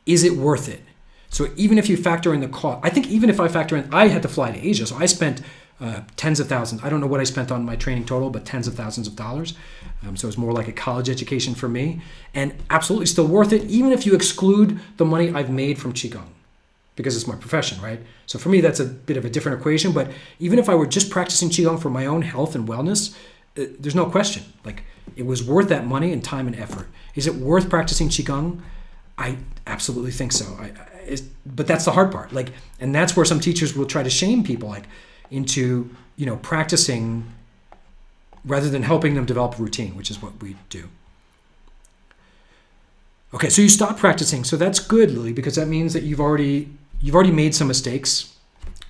A: Is it worth it? So even if you factor in the cost, I think even if I factor in, I had to fly to Asia, so I spent tens of thousands. I don't know what I spent on my training total, but tens of thousands of dollars. So it's more like a college education for me, and absolutely still worth it, even if you exclude the money I've made from qigong, because it's my profession, right? So for me, that's a bit of a different equation. But even if I were just practicing qigong for my own health and wellness, there's no question. Like, it was worth that money and time and effort. Is it worth practicing qigong? I absolutely think so. But that's the hard part. Like, and that's where some teachers will try to shame people, into practicing rather than helping them develop a routine, which is what we do. Okay, so you stop practicing. So that's good, Lily, because that means that you've already made some mistakes.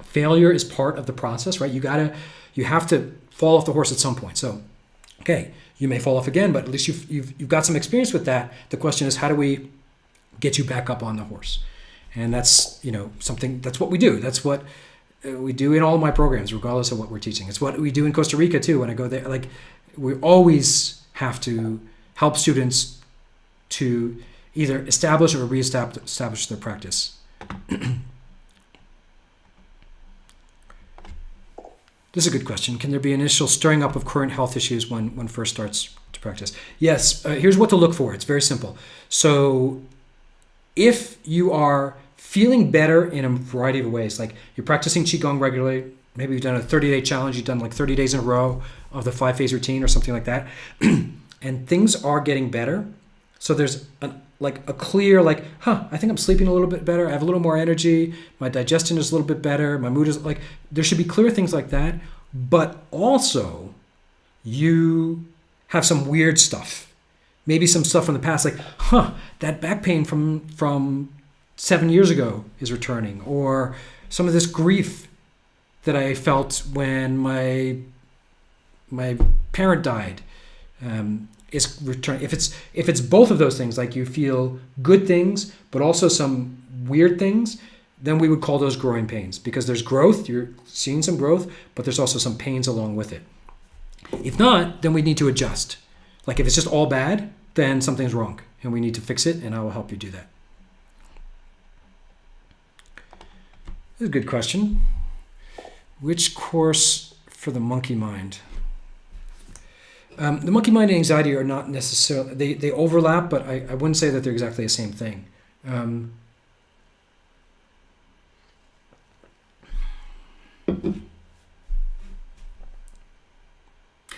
A: Failure is part of the process, right? You have to fall off the horse at some point. So, okay, you may fall off again, but at least you've got some experience with that. The question is, how do we get you back up on the horse? And that's something. That's what we do. That's what we do in all of my programs, regardless of what we're teaching. It's what we do in Costa Rica too. When I go there, like, we always have to help students to either establish or reestablish their practice. This is a good question. Can there be initial stirring up of current health issues when one first starts to practice? Yes. Here's what to look for. It's very simple. So if you are feeling better in a variety of ways, like you're practicing qigong regularly, maybe you've done a 30-day challenge, you've done like 30 days in a row of the 5-phase routine or something like that, and things are getting better. So there's a clear, I think I'm sleeping a little bit better, I have a little more energy, my digestion is a little bit better, my mood is there should be clear things like that, but also you have some weird stuff. Maybe some stuff from the past, that back pain from 7 years ago is returning, or some of this grief that I felt when my parent died is returning. If it's both of those things, like you feel good things but also some weird things, then we would call those growing pains, because there's growth, you're seeing some growth, but there's also some pains along with it. If not, then we need to adjust. Like if it's just all bad, then something's wrong and we need to fix it, and I will help you do that. That's a good question. Which course for the monkey mind? The monkey mind and anxiety are not necessarily, they overlap, but I wouldn't say that they're exactly the same thing.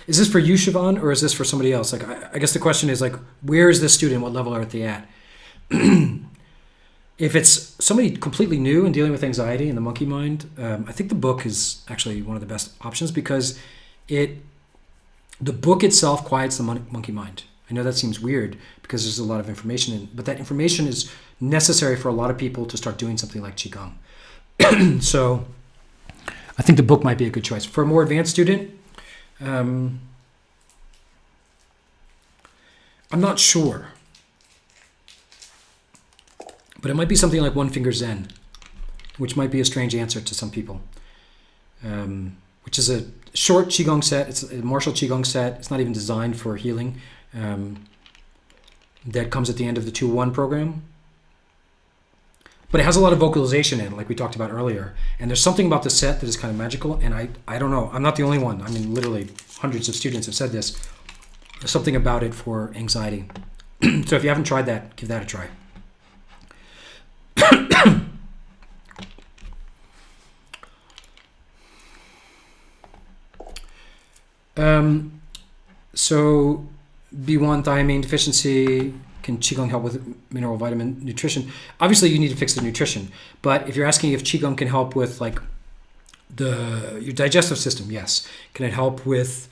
A: Is this for you, Siobhan, or is this for somebody else? Like, I guess the question is like, where is this student? What level are they at? If it's somebody completely new and dealing with anxiety and the monkey mind, I think the book is actually one of the best options because the book itself quiets the monkey mind. I know that seems weird because there's a lot of information in, but that information is necessary for a lot of people to start doing something like qigong. So I think the book might be a good choice. For a more advanced student, I'm not sure, but it might be something like One Finger Zen, which might be a strange answer to some people, which is a short qigong set. It's a martial qigong set. It's not even designed for healing. That comes at the end of the 2-1 program. But it has a lot of vocalization in it, like we talked about earlier. And there's something about the set that is kind of magical. And I don't know. I'm not the only one. I mean, literally hundreds of students have said this. There's something about it for anxiety. So if you haven't tried that, give that a try. So B1 thiamine deficiency, can qigong help with mineral vitamin nutrition? Obviously you need to fix the nutrition, but if you're asking if qigong can help with like your digestive system, yes. Can it help with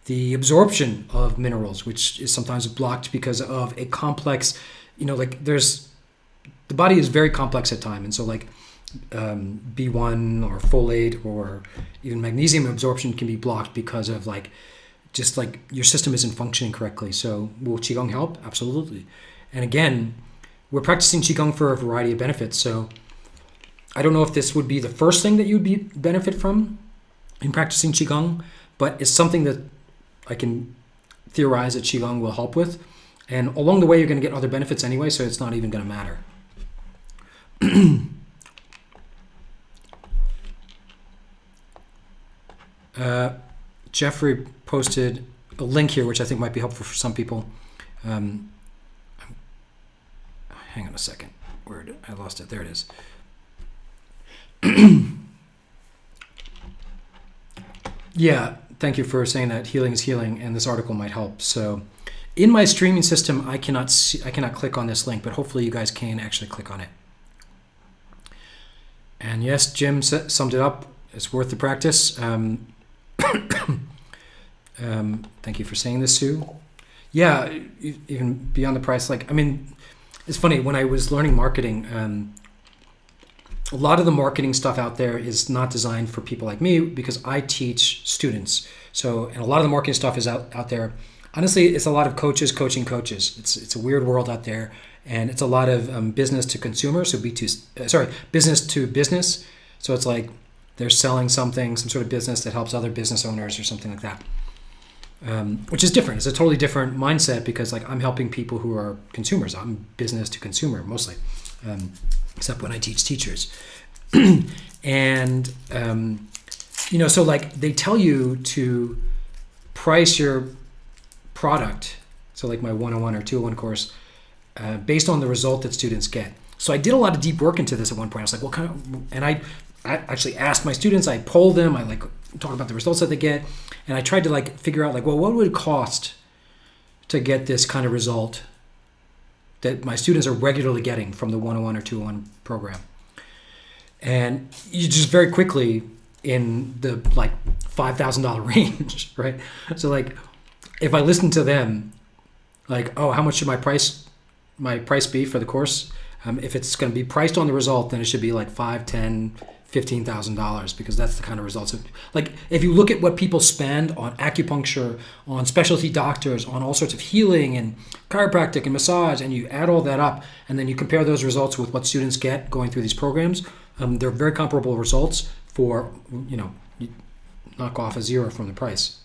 A: the absorption of minerals, which is sometimes blocked because of a complex, like the body is very complex at times, and so like B1 or folate or even magnesium absorption can be blocked because of just like your system isn't functioning correctly. So will qigong help? Absolutely. And again, we're practicing qigong for a variety of benefits. So I don't know if this would be the first thing that you'd benefit from in practicing qigong, but it's something that I can theorize that qigong will help with. And along the way, you're going to get other benefits anyway, so it's not even going to matter. Jeffrey posted a link here, which I think might be helpful for some people. Hang on a second. I lost it. There it is. Yeah, thank you for saying that healing is healing, and this article might help. So, in my streaming system, I cannot click on this link, but hopefully you guys can actually click on it. And yes, Jim summed it up. It's worth the practice. Thank you for saying this, Sue. Yeah, even beyond the price. It's funny, when I was learning marketing, a lot of the marketing stuff out there is not designed for people like me because I teach students. So, and a lot of the marketing stuff is out there. Honestly, it's a lot of coaches coaching coaches. It's a weird world out there, and it's a lot of business to consumer, so business to business. So it's like they're selling something, some sort of business that helps other business owners or something like that, which is different. It's a totally different mindset because I'm helping people who are consumers. I'm business to consumer mostly, except when I teach teachers. And, so they tell you to price your product, so like my 101 or 201 course, based on the result that students get. So I did a lot of deep work into this at one point. I was like, what kind of, and I actually asked my students, I polled them, I talk about the results that they get, and I tried to figure out what would it cost to get this kind of result that my students are regularly getting from the 101 or 201 program. And you just very quickly in the $5,000 range, right? So if I listen to them, how much should my price be for the course? If it's going to be priced on the result, then it should be $5,000, $10,000, $15,000 because that's the kind of results. If you look at what people spend on acupuncture, on specialty doctors, on all sorts of healing and chiropractic and massage, and you add all that up, and then you compare those results with what students get going through these programs, they're very comparable results for, you knock off a zero from the price.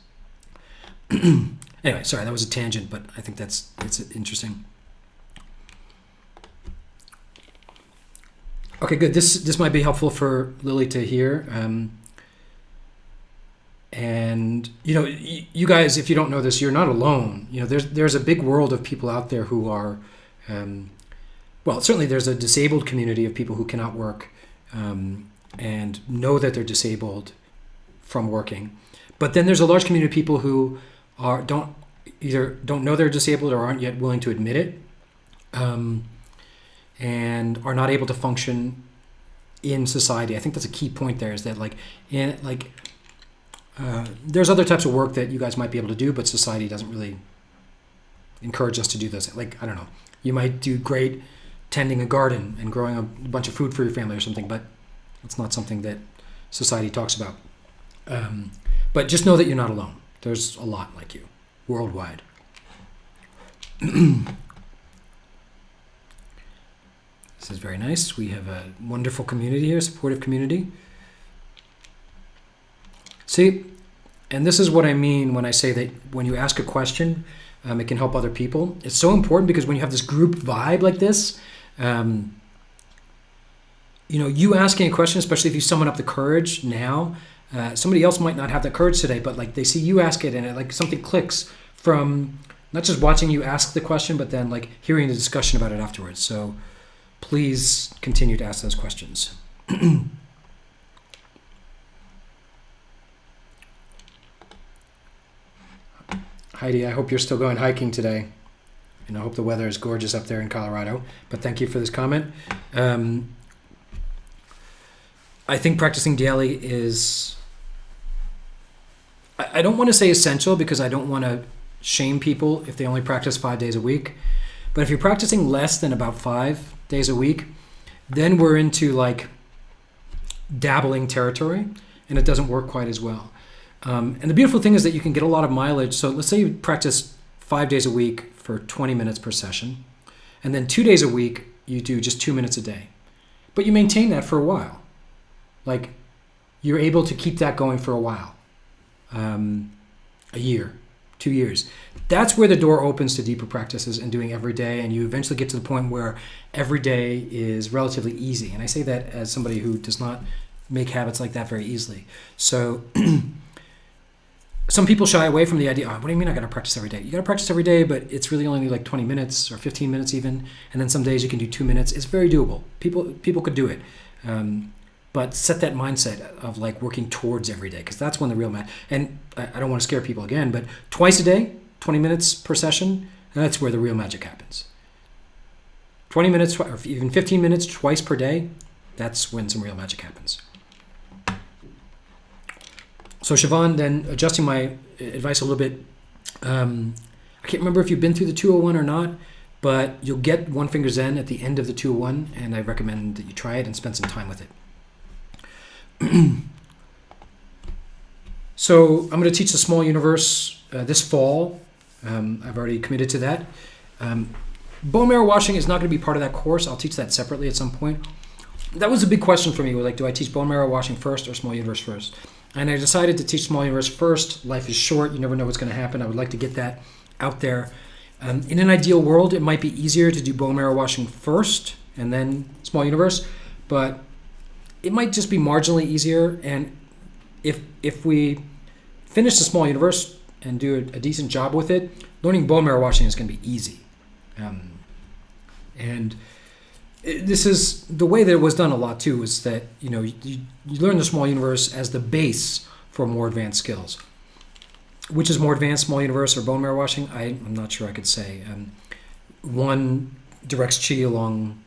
A: Anyway, sorry, that was a tangent, but I think it's interesting. Okay, good. This might be helpful for Lily to hear. And you guys, if you don't know this, you're not alone. There's a big world of people out there who are, well, certainly there's a disabled community of people who cannot work and know that they're disabled from working. But then there's a large community of people who don't know they're disabled or aren't yet willing to admit it, and are not able to function in society. I think that's a key point there. Is that there's other types of work that you guys might be able to do, but society doesn't really encourage us to do those. Like, I don't know, you might do great tending a garden and growing a bunch of food for your family or something, but it's not something that society talks about. But just know that you're not alone. There's a lot like you worldwide. This is very nice. We have a wonderful community here, supportive community. See, and this is what I mean when I say that when you ask a question, it can help other people. It's so important because when you have this group vibe like this, you asking a question, especially if you summon up the courage now, somebody else might not have that courage today, but like they see you ask it and it like something clicks from not just watching you ask the question, but then like hearing the discussion about it afterwards. So please continue to ask those questions. Heidi, I hope you're still going hiking today. And I hope the weather is gorgeous up there in Colorado. But thank you for this comment. I think practicing daily is, I don't want to say essential because I don't want to shame people if they only practice 5 days a week. But if you're practicing less than about 5 days a week, then we're into like dabbling territory and it doesn't work quite as well. And the beautiful thing is that you can get a lot of mileage. So let's say you practice 5 days a week for 20 minutes per session. And then 2 days a week, you do just 2 minutes a day. But you maintain that for a while. Like you're able to keep that going for a while. A year, 2 years. That's where the door opens to deeper practices and doing every day. And you eventually get to the point where every day is relatively easy. And I say that as somebody who does not make habits like that very easily. So some people shy away from the idea, what do you mean I got to practice every day? You got to practice every day, but it's really only like 20 minutes or 15 minutes even. And then some days you can do 2 minutes. It's very doable. People could do it. But set that mindset of like working towards every day, because that's when the real magic. And I don't want to scare people again, but twice a day, 20 minutes per session, that's where the real magic happens. 20 minutes or even 15 minutes twice per day, that's when some real magic happens. So Siobhan, then adjusting my advice a little bit, I can't remember if you've been through the 201 or not, but you'll get One Finger Zen at the end of the 201, and I recommend that you try it and spend some time with it. So I'm going to teach the small universe this fall. I've already committed to that. Bone marrow washing is not going to be part of that course. I'll teach that separately at some point. That was a big question for me. Like, do I teach bone marrow washing first or small universe first? And I decided to teach small universe first. Life is short. You never know what's going to happen. I would like to get that out there. In an ideal world, it might be easier to do bone marrow washing first and then small universe, but it might just be marginally easier. And if we finish the small universe and do a decent job with it, learning bone marrow washing is going to be easy. This is the way that it was done a lot too, is that you learn the small universe as the base for more advanced skills. Which is more advanced, small universe or bone marrow washing? I'm not sure I could say. One directs chi along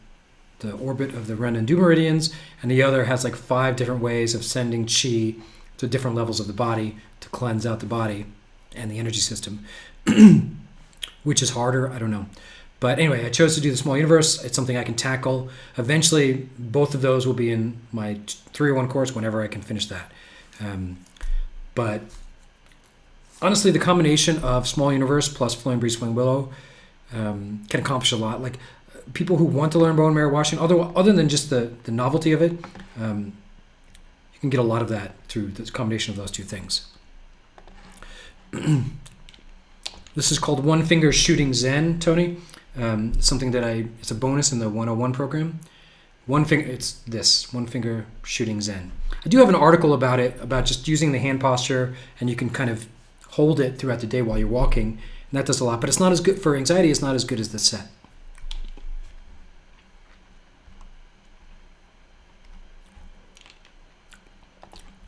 A: the orbit of the Ren and Du meridians, and the other has like 5 different ways of sending chi to different levels of the body to cleanse out the body and the energy system. Which is harder? I don't know. But anyway, I chose to do the small universe. It's something I can tackle. Eventually, both of those will be in my 301 course whenever I can finish that. But honestly, the combination of small universe plus flowing breeze, swing willow can accomplish a lot. Like people who want to learn bone marrow washing, other than just the novelty of it, you can get a lot of that through the combination of those two things. This is called One Finger Shooting Zen, Tony. Something that it's a bonus in the 101 program. One finger, it's this, one finger shooting Zen. I do have an article about it, about just using the hand posture, and you can kind of hold it throughout the day while you're walking, and that does a lot, but it's not as good for anxiety. It's not as good as the set.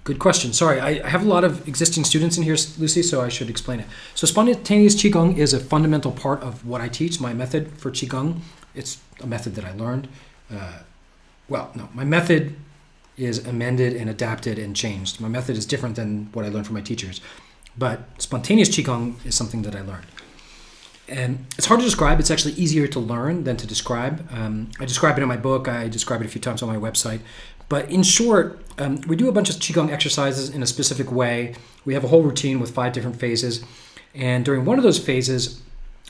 A: Good question. Sorry, I have a lot of existing students in here, Lucy, so I should explain it. So spontaneous qigong is a fundamental part of what I teach, my method for qigong. It's a method that I learned. My method is amended and adapted and changed. My method is different than what I learned from my teachers. But spontaneous qigong is something that I learned. And it's hard to describe. It's actually easier to learn than to describe. I describe it in my book. I describe it a few times on my website. But in short, we do a bunch of qigong exercises in a specific way. We have a whole routine with 5 different phases. And during one of those phases,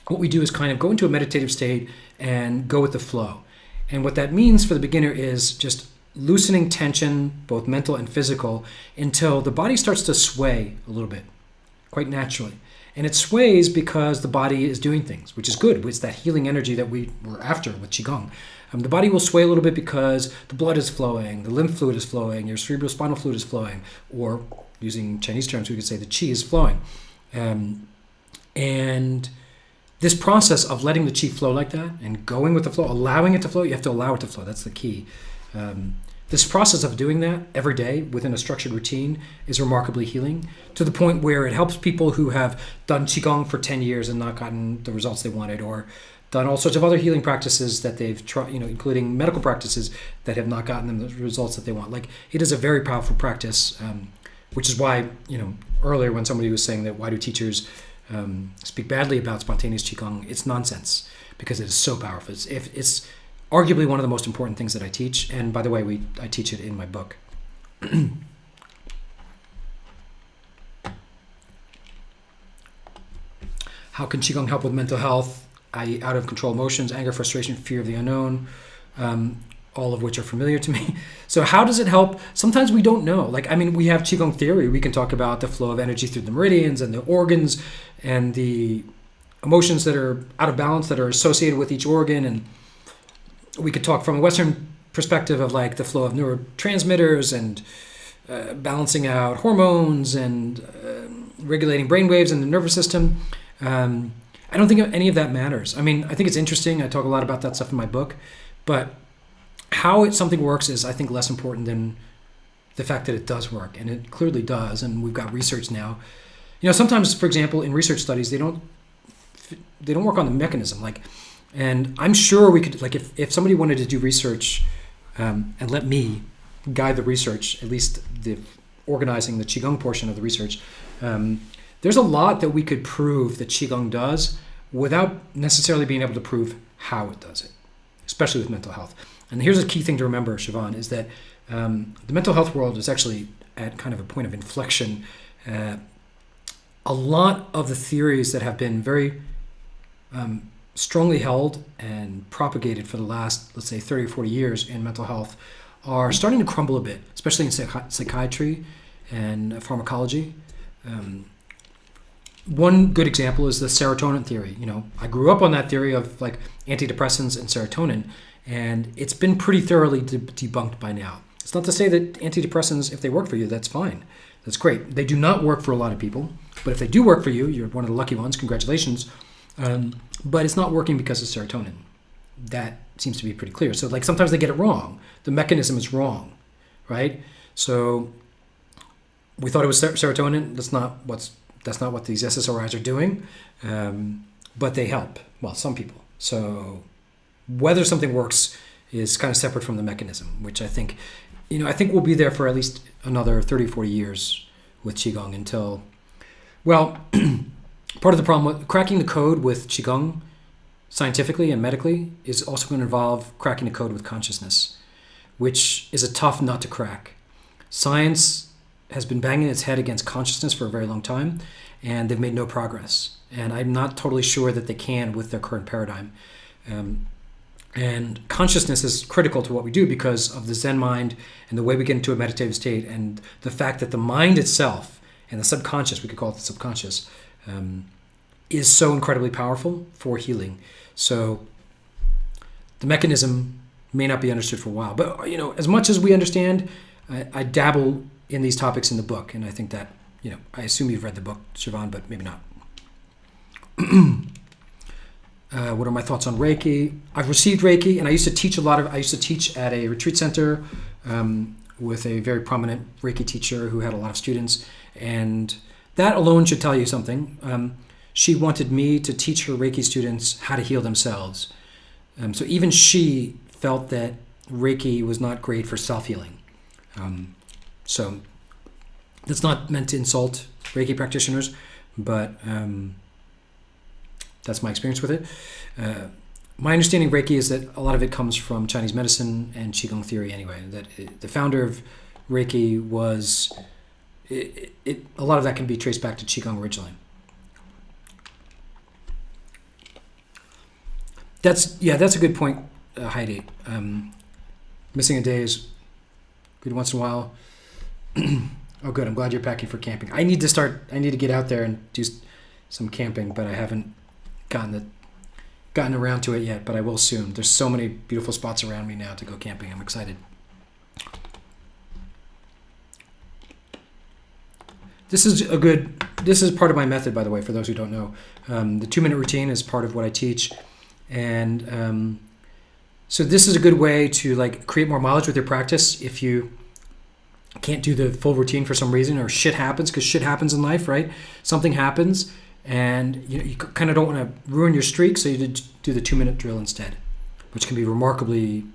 A: what we do is kind of go into a meditative state and go with the flow. And what that means for the beginner is just loosening tension, both mental and physical, until the body starts to sway a little bit, quite naturally. And it sways because the body is doing things, which is good. It's that healing energy that we were after with qigong. The body will sway a little bit because the blood is flowing, the lymph fluid is flowing, your cerebrospinal fluid is flowing, or using Chinese terms, we could say the qi is flowing. And this process of letting the qi flow like that and going with the flow, allowing it to flow, you have to allow it to flow. That's the key. This process of doing that every day within a structured routine is remarkably healing, to the point where it helps people who have done qigong for 10 years and not gotten the results they wanted, or done all sorts of other healing practices that they've tried, including medical practices that have not gotten them the results that they want. Like, it is a very powerful practice, which is why, earlier when somebody was saying that why do teachers speak badly about spontaneous qigong, it's nonsense, because it is so powerful. It's arguably one of the most important things that I teach, and by the way, I teach it in my book. How can qigong help with mental health? I.e., out of control emotions, anger, frustration, fear of the unknown, all of which are familiar to me. So how does it help? Sometimes we don't know. We have qigong theory. We can talk about the flow of energy through the meridians and the organs and the emotions that are out of balance that are associated with each organ. And we could talk from a Western perspective of the flow of neurotransmitters and balancing out hormones and regulating brain waves in the nervous system. I don't think any of that matters. I think it's interesting. I talk a lot about that stuff in my book, but how something works is, I think, less important than the fact that it does work, and it clearly does. And we've got research now. Sometimes, for example, in research studies, they don't work on the mechanism. And I'm sure we could, if somebody wanted to do research and let me guide the research, at least the organizing the qigong portion of the research. There's a lot that we could prove that qigong does without necessarily being able to prove how it does it, especially with mental health. And here's a key thing to remember, Siobhan, is that the mental health world is actually at kind of a point of inflection. A lot of the theories that have been very strongly held and propagated for the last, let's say, 30 or 40 years in mental health are starting to crumble a bit, especially in psychiatry and pharmacology. One good example is the serotonin theory. I grew up on that theory of antidepressants and serotonin, and it's been pretty thoroughly debunked by now. It's not to say that antidepressants, if they work for you, that's fine. That's great. They do not work for a lot of people, but if they do work for you, you're one of the lucky ones. Congratulations. But it's not working because of serotonin. That seems to be pretty clear. So sometimes they get it wrong. The mechanism is wrong, right? So we thought it was serotonin. That's not what these SSRIs are doing, but they help. Well, some people. So whether something works is kind of separate from the mechanism, which I think we'll be there for at least another 30, 40 years with qigong until, well, part of the problem with cracking the code with qigong scientifically and medically is also going to involve cracking the code with consciousness, which is a tough nut to crack. Science has been banging its head against consciousness for a very long time, and they've made no progress. And I'm not totally sure that they can with their current paradigm. And consciousness is critical to what we do because of the Zen mind and the way we get into a meditative state, and the fact that the mind itself and the subconscious, we could call it the subconscious, is so incredibly powerful for healing. So the mechanism may not be understood for a while. But as much as we understand, I dabble in these topics in the book, and I think that I assume you've read the book, Siobhan, but maybe not. What are my thoughts on Reiki? I've received Reiki, and I used to teach at a retreat center with a very prominent Reiki teacher who had a lot of students, and that alone should tell you something. She wanted me to teach her Reiki students how to heal themselves. So even she felt that Reiki was not great for self-healing. So that's not meant to insult Reiki practitioners, but that's my experience with it. My understanding of Reiki is that a lot of it comes from Chinese medicine and qigong theory anyway. That the founder of Reiki was, a lot of that can be traced back to qigong originally. That's a good point, Heidi. Missing a day is good once in a while. Oh, good. I'm glad you're packing for camping. I need to get out there and do some camping, but I haven't gotten around to it yet, but I will soon. There's so many beautiful spots around me now to go camping. I'm excited. This is part of my method, by the way, for those who don't know. The 2-minute routine is part of what I teach. And so this is a good way to create more mileage with your practice if you can't do the full routine for some reason, or shit happens, because shit happens in life, right? Something happens, and you kind of don't want to ruin your streak, so you do the 2-minute drill instead, which can be remarkably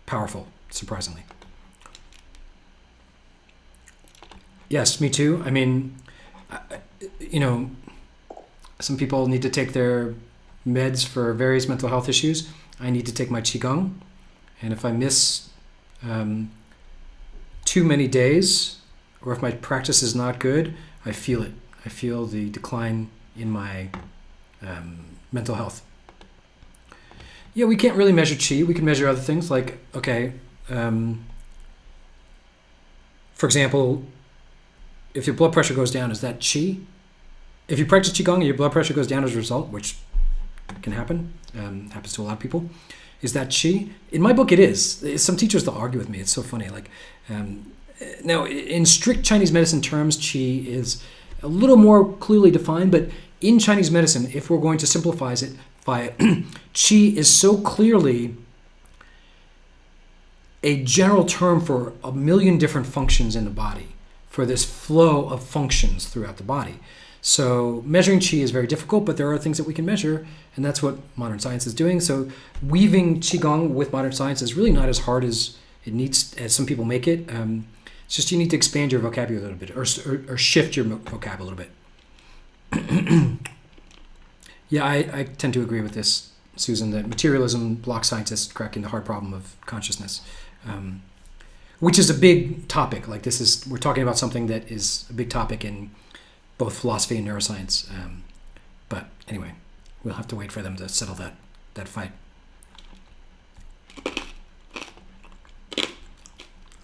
A: powerful, surprisingly. Yes, me too. I mean, some people need to take their meds for various mental health issues. I need to take my qigong, and if I miss too many days, or if my practice is not good, I feel it. I feel the decline in my mental health. Yeah, we can't really measure qi. We can measure other things like, for example, if your blood pressure goes down, is that qi? If you practice qigong and your blood pressure goes down as a result, which can happen, happens to a lot of people, is that qi? In my book, it is. Some teachers, they'll argue with me. It's so funny. Now, in strict Chinese medicine terms, qi is a little more clearly defined, but in Chinese medicine, if we're going to simplify it, qi is so clearly a general term for a million different functions in the body, for this flow of functions throughout the body. So measuring qi is very difficult, but there are things that we can measure, and that's what modern science is doing. So weaving qigong with modern science is really not as hard as some people make it. It's just you need to expand your vocabulary a little bit, or shift your vocab a little bit. Yeah, I tend to agree with this, Susan, that materialism blocks scientists cracking the hard problem of consciousness, which is a big topic. We're talking about something that is a big topic in both philosophy and neuroscience. But anyway, we'll have to wait for them to settle that fight.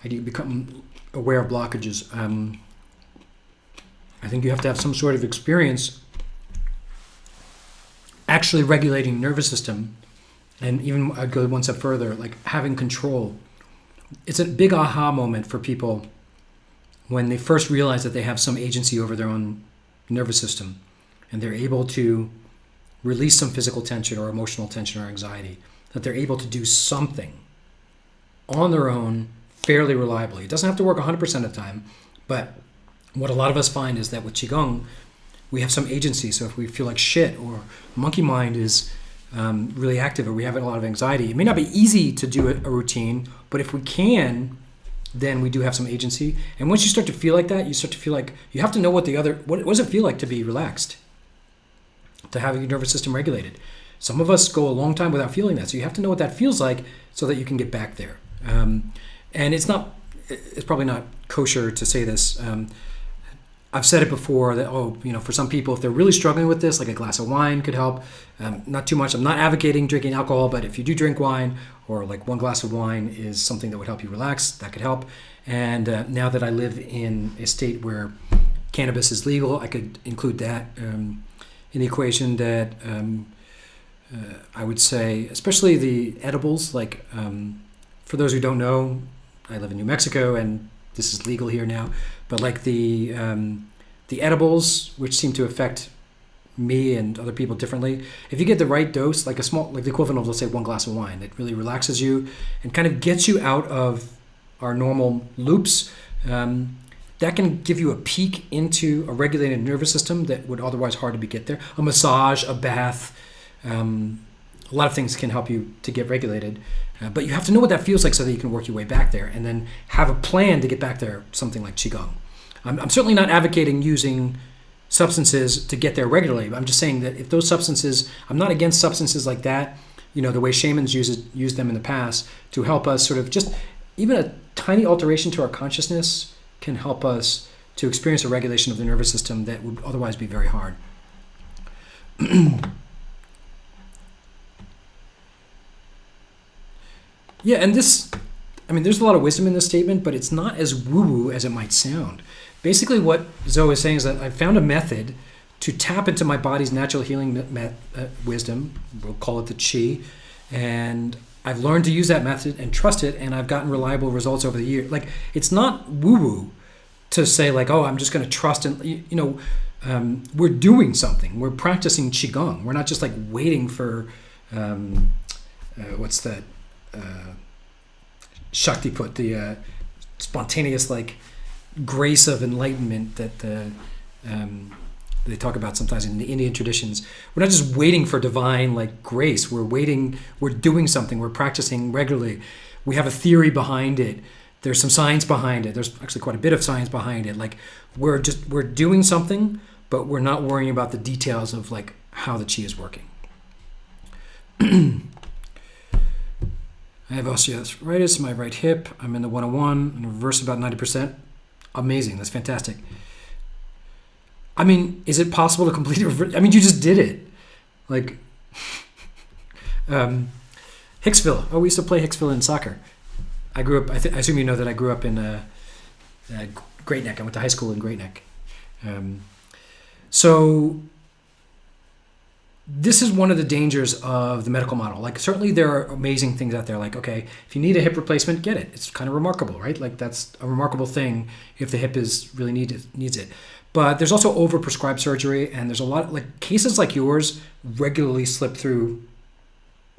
A: How do you become aware of blockages? I think you have to have some sort of experience actually regulating the nervous system, and even I'd go one step further, having control. It's a big aha moment for people when they first realize that they have some agency over their own nervous system, and they're able to release some physical tension or emotional tension or anxiety, that they're able to do something on their own fairly reliably. It doesn't have to work 100% of the time, but what a lot of us find is that with qigong, we have some agency. So if we feel like shit, or monkey mind is really active, or we have a lot of anxiety, it may not be easy to do a routine, but if we can, then we do have some agency. And once you start to feel like that, you start to feel like you have to know what does it feel like to be relaxed, to have your nervous system regulated. Some of us go a long time without feeling that, so you have to know what that feels like so that you can get back there. And it's probably not kosher to say this. I've said it before that, for some people, if they're really struggling with this, like a glass of wine could help. Not too much. I'm not advocating drinking alcohol, but if you do drink wine, or one glass of wine is something that would help you relax, that could help. And now that I live in a state where cannabis is legal, I could include that in the equation. That I would say, especially the edibles, like for those who don't know, I live in New Mexico, and this is legal here now. But like the edibles, which seem to affect me and other people differently, if you get the right dose, like the equivalent of, let's say, 1 glass of wine, it really relaxes you and kind of gets you out of our normal loops. That can give you a peek into a regulated nervous system that would otherwise hard to get there. A massage, a bath, a lot of things can help you to get regulated. But you have to know what that feels like so that you can work your way back there and then have a plan to get back there, something like qigong. I'm certainly not advocating using substances to get there regularly. I'm just saying that if those substances, I'm not against substances like that, the way shamans use them in the past to help us sort of just, even a tiny alteration to our consciousness can help us to experience a regulation of the nervous system that would otherwise be very hard. Yeah, and there's a lot of wisdom in this statement, but it's not as woo-woo as it might sound. Basically, what Zoe is saying is that I found a method to tap into my body's natural healing wisdom. We'll call it the qi. And I've learned to use that method and trust it, and I've gotten reliable results over the years. Like, it's not woo-woo to say, like, oh, I'm just going to trust. And, we're doing something. We're practicing qigong. We're not just, like, waiting for, what's that? Shakti put, the spontaneous, like, grace of enlightenment that they talk about sometimes in the Indian traditions. We're not just waiting for divine, like, grace. We're doing something. We're practicing regularly. We have a theory behind it. There's some science behind it. There's actually quite a bit of science behind it. Like, we're doing something, but we're not worrying about the details of, like, how the qi is working. I have osteoarthritis in my right hip. I'm in the 101 and reverse about 90%. Amazing. That's fantastic. I mean, is it possible to complete reverse? I mean, you just did it. Like, Hicksville. Oh, we used to play Hicksville in soccer. I grew up, I assume you know that I grew up in Great Neck. I went to high school in Great Neck. So this is one of the dangers of the medical model. Like, certainly there are amazing things out there. Like, okay, if you need a hip replacement, get it. It's kind of remarkable, right? Like, that's a remarkable thing if the hip really needs it. But there's also overprescribed surgery, and there's a lot, like, cases like yours regularly slip through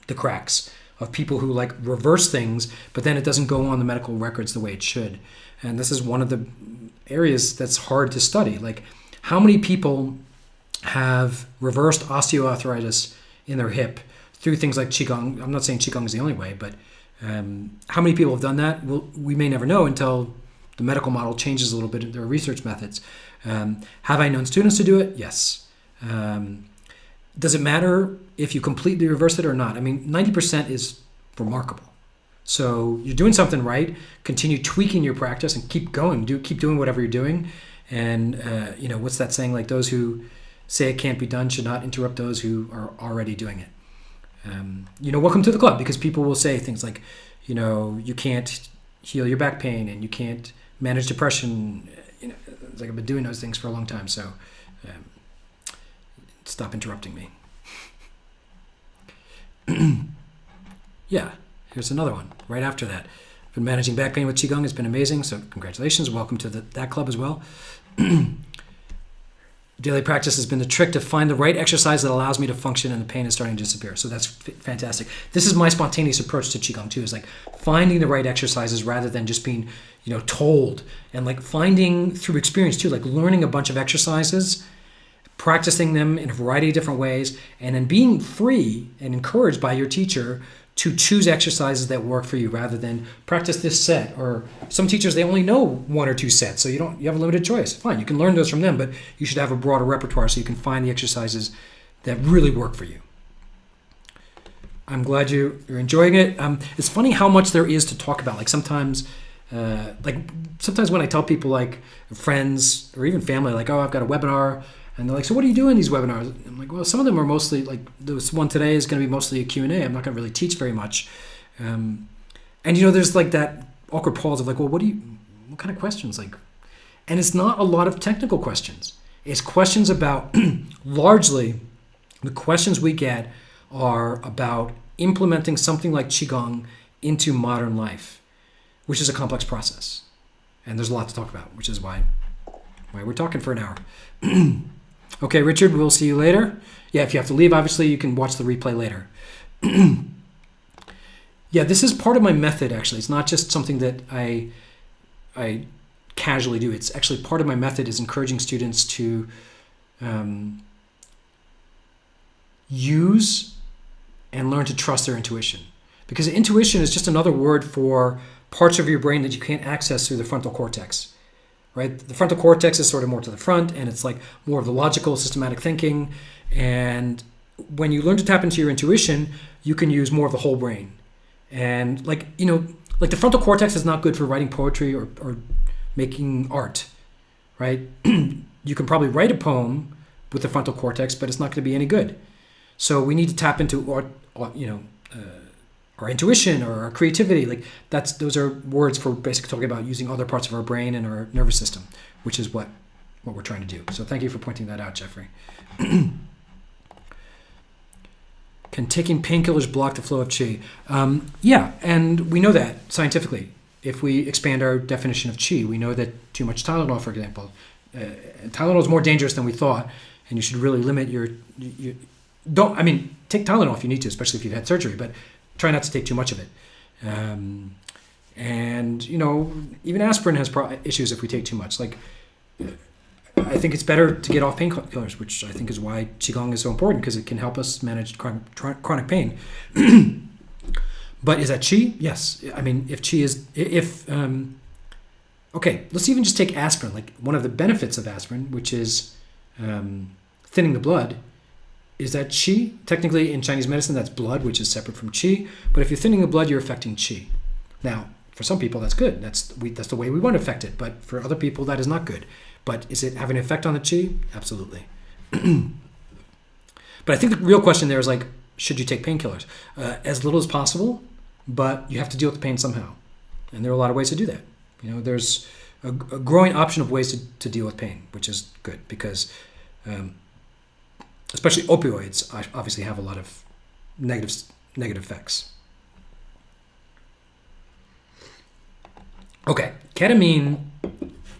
A: the cracks of people who, like, reverse things, but then it doesn't go on the medical records the way it should. And this is one of the areas that's hard to study. Like, how many people have reversed osteoarthritis in their hip through things like qigong? I'm not saying qigong is the only way, but how many people have done that? We may never know until the medical model changes a little bit in their research methods. Have I known students to do it? Yes. Does it matter if you completely reverse it or not? I mean, 90% is remarkable. So you're doing something right. Continue tweaking your practice and keep going. Keep doing whatever you're doing. And what's that saying? Like, those who say it can't be done should not interrupt those who are already doing it. Welcome to the club, because people will say things like, you can't heal your back pain and you can't manage depression. It's like, I've been doing those things for a long time, so stop interrupting me. Yeah, here's another one right after that. I've been managing back pain with qigong. It's been amazing, so congratulations. Welcome to that club as well. Daily practice has been the trick to find the right exercise that allows me to function and the pain is starting to disappear. So that's fantastic. This is my spontaneous approach to qigong too, is like finding the right exercises rather than just being, told, and like finding through experience too, like learning a bunch of exercises, practicing them in a variety of different ways, and then being free and encouraged by your teacher to choose exercises that work for you rather than practice this set. Or some teachers, they only know 1 or 2 sets, so you have a limited choice. Fine, you can learn those from them, but you should have a broader repertoire so you can find the exercises that really work for you. I'm glad you're enjoying it. It's funny how much there is to talk about. Like, sometimes when I tell people, like friends or even family, like, oh, I've got a webinar, and they're like, so what do you do in these webinars? I'm like, well, some of them are mostly, like, this one today is going to be mostly a Q&A. I'm not going to really teach very much. And, there's like that awkward pause of like, well, what kind of questions? Like, and it's not a lot of technical questions. It's questions about, largely, the questions we get are about implementing something like qigong into modern life, which is a complex process. And there's a lot to talk about, which is why we're talking for an hour. Okay, Richard, we'll see you later. Yeah, if you have to leave, obviously, you can watch the replay later. Yeah, this is part of my method, actually. It's not just something that I casually do. It's actually part of my method is encouraging students to use and learn to trust their intuition. Because intuition is just another word for parts of your brain that you can't access through the frontal cortex, right? The frontal cortex is sort of more to the front, and it's like more of the logical, systematic thinking. And when you learn to tap into your intuition, you can use more of the whole brain. And like the frontal cortex is not good for writing poetry or making art, right? You can probably write a poem with the frontal cortex, but it's not going to be any good. So we need to tap into our intuition or our creativity. Like those are words for basically talking about using other parts of our brain and our nervous system, which is what we're trying to do. So thank you for pointing that out, Jeffrey. Can taking painkillers block the flow of qi? Yeah, and we know that scientifically. If we expand our definition of qi, we know that too much Tylenol, for example, Tylenol is more dangerous than we thought, and you should really limit take Tylenol if you need to, especially if you've had surgery, but try not to take too much of it. And even aspirin has issues if we take too much. Like, I think it's better to get off painkillers, which I think is why qigong is so important, because it can help us manage chronic pain. But is that qi? Yes. I mean, if qi is okay, let's even just take aspirin. Like, one of the benefits of aspirin, which is thinning the blood, is that qi. Technically, in Chinese medicine, that's blood, which is separate from qi. But if you're thinning the blood, you're affecting qi. Now, for some people, that's good. That's the way we want to affect it. But for other people, that is not good. But is it having an effect on the qi? Absolutely. But I think the real question there is, like, should you take painkillers? As little as possible, but you have to deal with the pain somehow. And there are a lot of ways to do that. There's a growing option of ways to deal with pain, which is good, because especially opioids obviously have a lot of negative effects. Okay, ketamine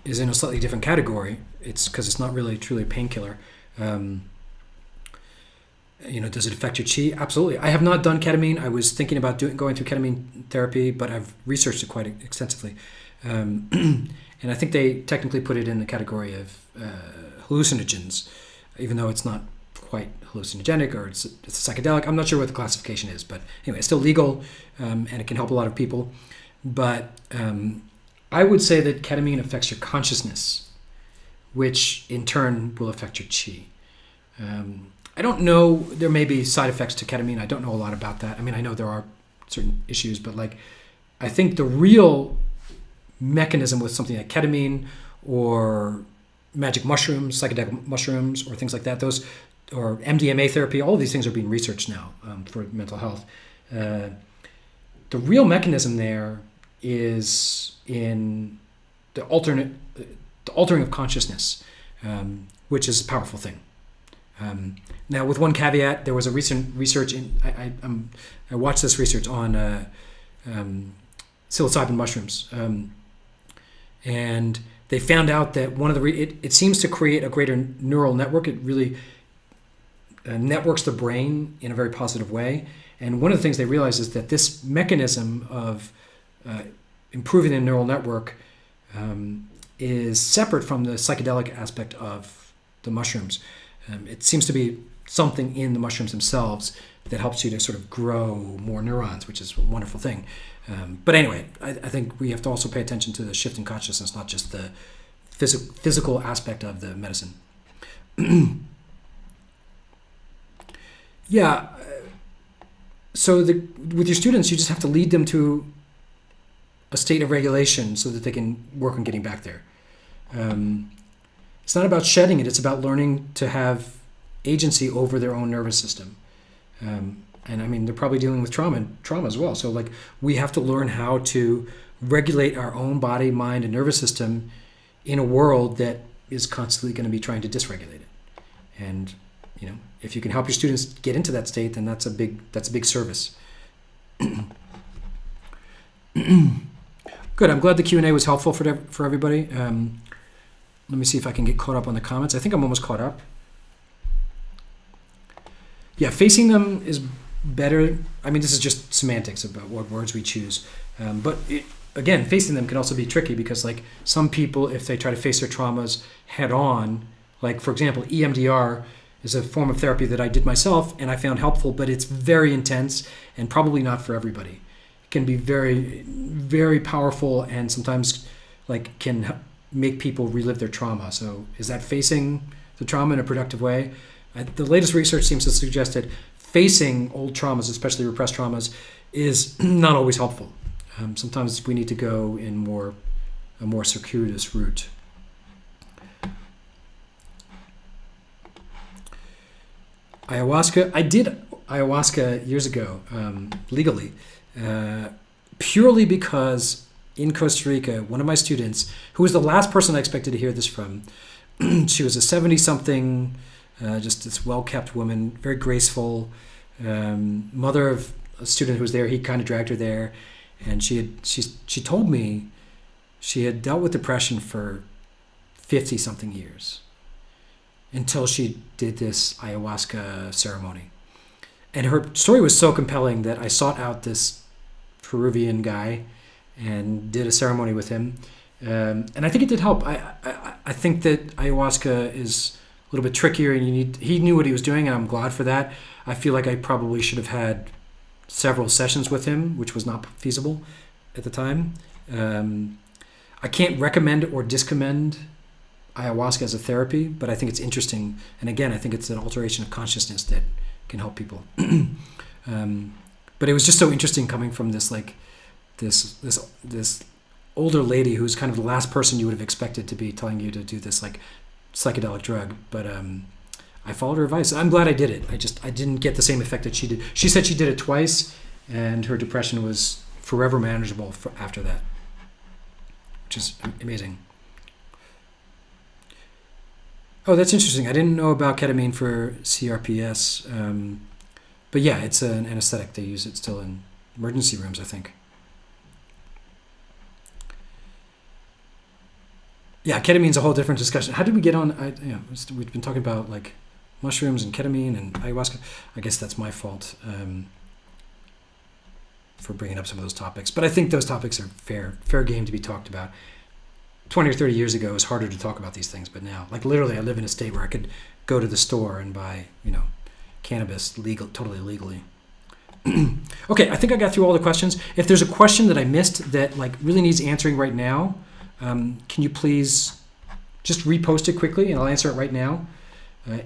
A: is in a slightly different category. It's because it's not really truly a painkiller. Does it affect your qi? Absolutely. I have not done ketamine. I was thinking about going through ketamine therapy, but I've researched it quite extensively. And I think they technically put it in the category of hallucinogens, even though it's not quite hallucinogenic, or it's a psychedelic. I'm not sure what the classification is, but anyway, it's still legal, and it can help a lot of people. But I would say that ketamine affects your consciousness, which in turn will affect your qi. I don't know, there may be side effects to ketamine. I don't know a lot about that. I mean, I know there are certain issues, but I think the real mechanism with something like ketamine or magic mushrooms, psychedelic mushrooms, or things like that, or MDMA therapy, all of these things are being researched now for mental health. The real mechanism there is in the altering of consciousness, which is a powerful thing. Now, with one caveat, there was a recent research I watched this research on psilocybin mushrooms, and they found out that one of it seems to create a greater neural network. It really networks the brain in a very positive way. And one of the things they realized is that this mechanism of improving the neural network is separate from the psychedelic aspect of the mushrooms. It seems to be something in the mushrooms themselves that helps you to sort of grow more neurons, which is a wonderful thing. But anyway, I think we have to also pay attention to the shift in consciousness, not just the physical aspect of the medicine. Yeah. So with your students, you just have to lead them to a state of regulation so that they can work on getting back there. It's not about shedding it. It's about learning to have agency over their own nervous system. And I mean, they're probably dealing with trauma as well. So we have to learn how to regulate our own body, mind, and nervous system in a world that is constantly going to be trying to dysregulate it. And, if you can help your students get into that state, then that's a big service. Good. I'm glad the Q&A was helpful for everybody. Let me see if I can get caught up on the comments. I think I'm almost caught up. Yeah, facing them is better. I mean, this is just semantics about what words we choose. Again, facing them can also be tricky because, like, some people, if they try to face their traumas head on, like, for example, EMDR is a form of therapy that I did myself and I found helpful, but it's very intense and probably not for everybody. It can be very, very powerful and sometimes, like, can make people relive their trauma. So is that facing the trauma in a productive way? The latest research seems to suggest that facing old traumas, especially repressed traumas, is not always helpful. Sometimes we need to go in a more circuitous route. Ayahuasca. I did ayahuasca years ago, legally, purely because in Costa Rica, one of my students, who was the last person I expected to hear this from, she was a 70-something, just this well-kept woman, very graceful, mother of a student who was there. He kind of dragged her there, and she told me she had dealt with depression for 50-something years until she did this ayahuasca ceremony. And her story was so compelling that I sought out this Peruvian guy and did a ceremony with him. And I think it did help. I think that ayahuasca is a little bit trickier, and he knew what he was doing, and I'm glad for that. I feel like I probably should have had several sessions with him, which was not feasible at the time. I can't recommend or discommend ayahuasca as a therapy, but I think it's interesting. And again, I think it's an alteration of consciousness that can help people. But it was just so interesting coming from this, like, this older lady who's kind of the last person you would have expected to be telling you to do this, like, psychedelic drug. But I followed her advice. I'm glad I did it. I didn't get the same effect that she did. She said she did it twice, and her depression was forever manageable after that, which is amazing. Oh, that's interesting. I didn't know about ketamine for CRPS. But yeah, it's an anesthetic. They use it still in emergency rooms, I think. Yeah, ketamine's a whole different discussion. How did we get on? We've been talking about, like, mushrooms and ketamine and ayahuasca. I guess that's my fault for bringing up some of those topics. But I think those topics are fair game to be talked about. 20 or 30 years ago, it was harder to talk about these things, but now, like, literally, I live in a state where I could go to the store and buy, cannabis totally legally. Okay, I think I got through all the questions. If there's a question that I missed that, like, really needs answering right now, can you please just repost it quickly and I'll answer it right now.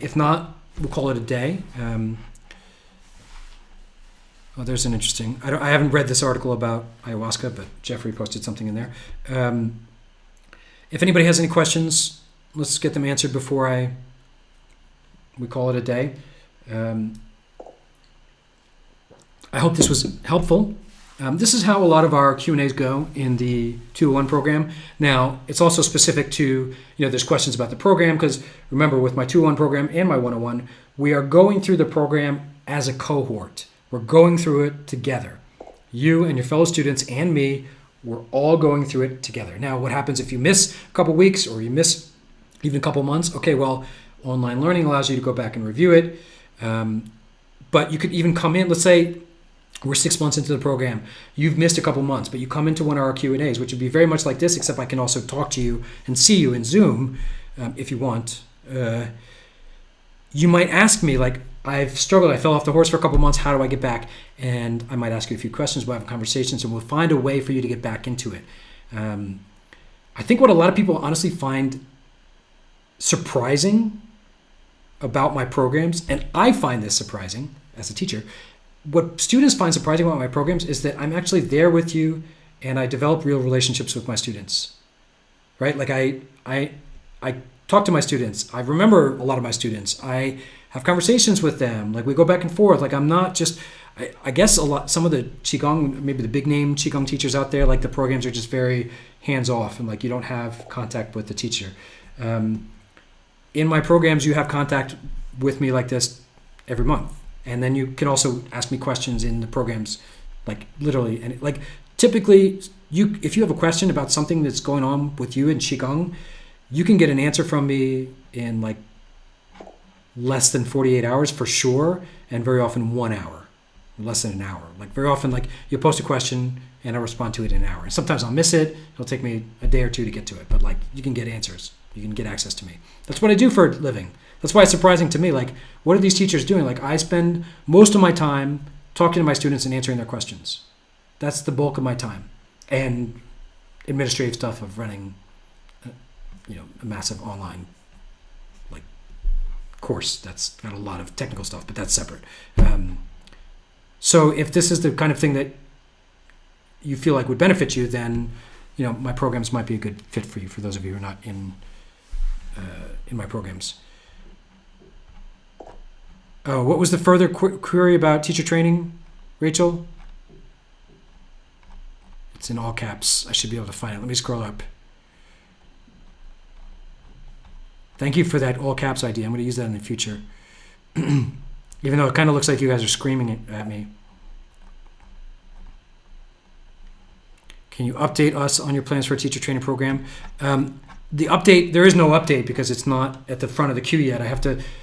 A: If not, we'll call it a day. There's an interesting. I haven't read this article about ayahuasca, but Jeffrey posted something in there. If anybody has any questions, let's get them answered before we call it a day. I hope this was helpful. This is how a lot of our Q&As go in the 201 program. Now, it's also specific to, there's questions about the program, because remember, with my 201 program and my 101, we are going through the program as a cohort. We're going through it together. You and your fellow students and me, we're all going through it together. Now, what happens if you miss a couple weeks or you miss even a couple months? Okay, well, online learning allows you to go back and review it. But you could even come in, let's say we're 6 months into the program. You've missed a couple months, but you come into one of our Q&As, which would be very much like this, except I can also talk to you and see you in Zoom if you want. You might ask me, like, I've struggled, I fell off the horse for a couple months, how do I get back? And I might ask you a few questions, we'll have conversations, and we'll find a way for you to get back into it. I think what a lot of people honestly find surprising about my programs, and I find this surprising as a teacher, what students find surprising about my programs is that I'm actually there with you and I develop real relationships with my students, right? Like I talk to my students. I remember a lot of my students. I have conversations with them. Like, we go back and forth. Like, I'm not just, I guess some of the qigong, maybe the big name qigong teachers out there, like, the programs are just very hands off and, like, you don't have contact with the teacher. In my programs, you have contact with me like this every month. And then you can also ask me questions in the programs, like, literally, and like, typically, if you have a question about something that's going on with you in qigong, you can get an answer from me in like less than 48 hours for sure, and very often 1 hour, less than an hour. Like very often, like you post a question and I'll respond to it in an hour. And sometimes I'll miss it. It'll take me a day or two to get to it, but like you can get answers. You can get access to me. That's what I do for a living. That's why it's surprising to me. Like, what are these teachers doing? Like, I spend most of my time talking to my students and answering their questions. That's the bulk of my time, and administrative stuff of running, a massive online like course that's got a lot of technical stuff, but that's separate. So if this is the kind of thing that you feel like would benefit you, then my programs might be a good fit for you. For those of you who are not in my programs. Oh, what was the further query about teacher training, Rachel? It's in all caps. I should be able to find it. Let me scroll up. Thank you for that all caps idea. I'm going to use that in the future. Even though it kind of looks like you guys are screaming it at me. Can you update us on your plans for a teacher training program? The update, there is no update because it's not at the front of the queue yet.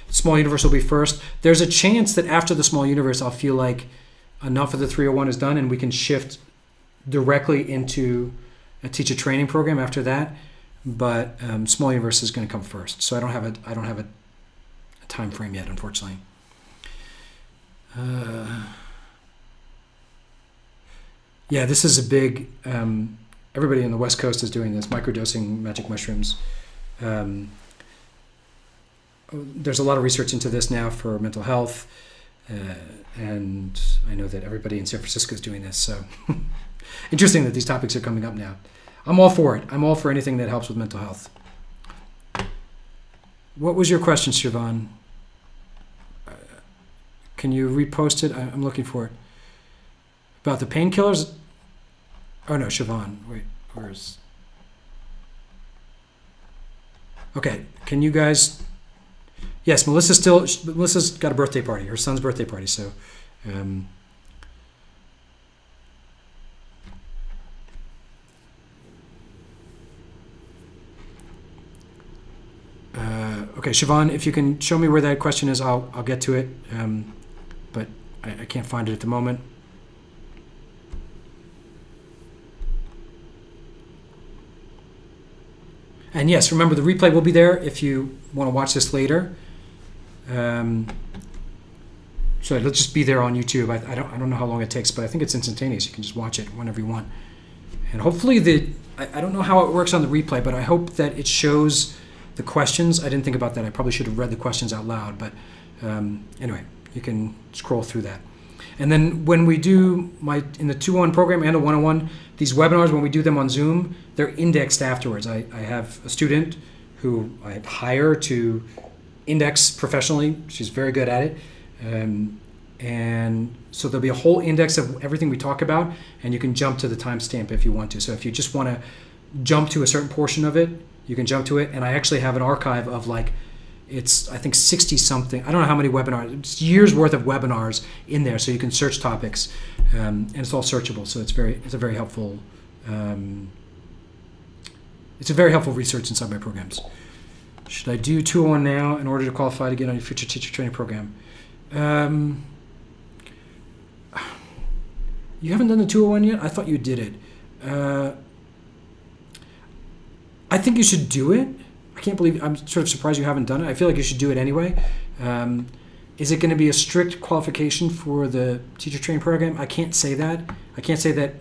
A: Small Universe will be first. There's a chance that after the Small Universe, I'll feel like enough of the 301 is done and we can shift directly into a teacher training program after that. But Small Universe is going to come first. So I don't have a time frame yet, unfortunately. Yeah, this is a big... everybody on the West Coast is doing this, microdosing magic mushrooms. There's a lot of research into this now for mental health, and I know that everybody in San Francisco is doing this. So interesting that these topics are coming up now. I'm all for it. I'm all for anything that helps with mental health. What was your question, Siobhan? Can you repost it? I'm looking for it. About the painkillers? Oh no, Siobhan. Wait, where's... Okay, can you guys... Yes, Melissa's got a birthday party, her son's birthday party, so... Okay, Siobhan, if you can show me where that question is, I'll get to it, but I can't find it at the moment. And yes, remember the replay will be there if you want to watch this later. So it'll just be there on YouTube. I don't know how long it takes, but I think it's instantaneous. You can just watch it whenever you want. And hopefully I don't know how it works on the replay, but I hope that it shows the questions. I didn't think about that. I probably should have read the questions out loud, but anyway, you can scroll through that. And then when we do in the 201 program and a 101, these webinars, when we do them on Zoom, they're indexed afterwards. I have a student who I hire to index professionally. She's very good at it. And so there'll be a whole index of everything we talk about, and you can jump to the timestamp if you want to. So if you just want to jump to a certain portion of it, you can jump to it. And I actually have an archive of I think 60 something. I don't know how many webinars. It's years worth of webinars in there, so you can search topics, and it's all searchable. So it's a very helpful. It's a very helpful research inside my programs. Should I do 201 now in order to qualify to get on your future teacher training program? You haven't done the 201 yet? I thought you did it. I think you should do it. I can't believe, I'm sort of surprised you haven't done it. I feel like you should do it anyway. Is it going to be a strict qualification for the teacher training program? I can't say that. I can't say that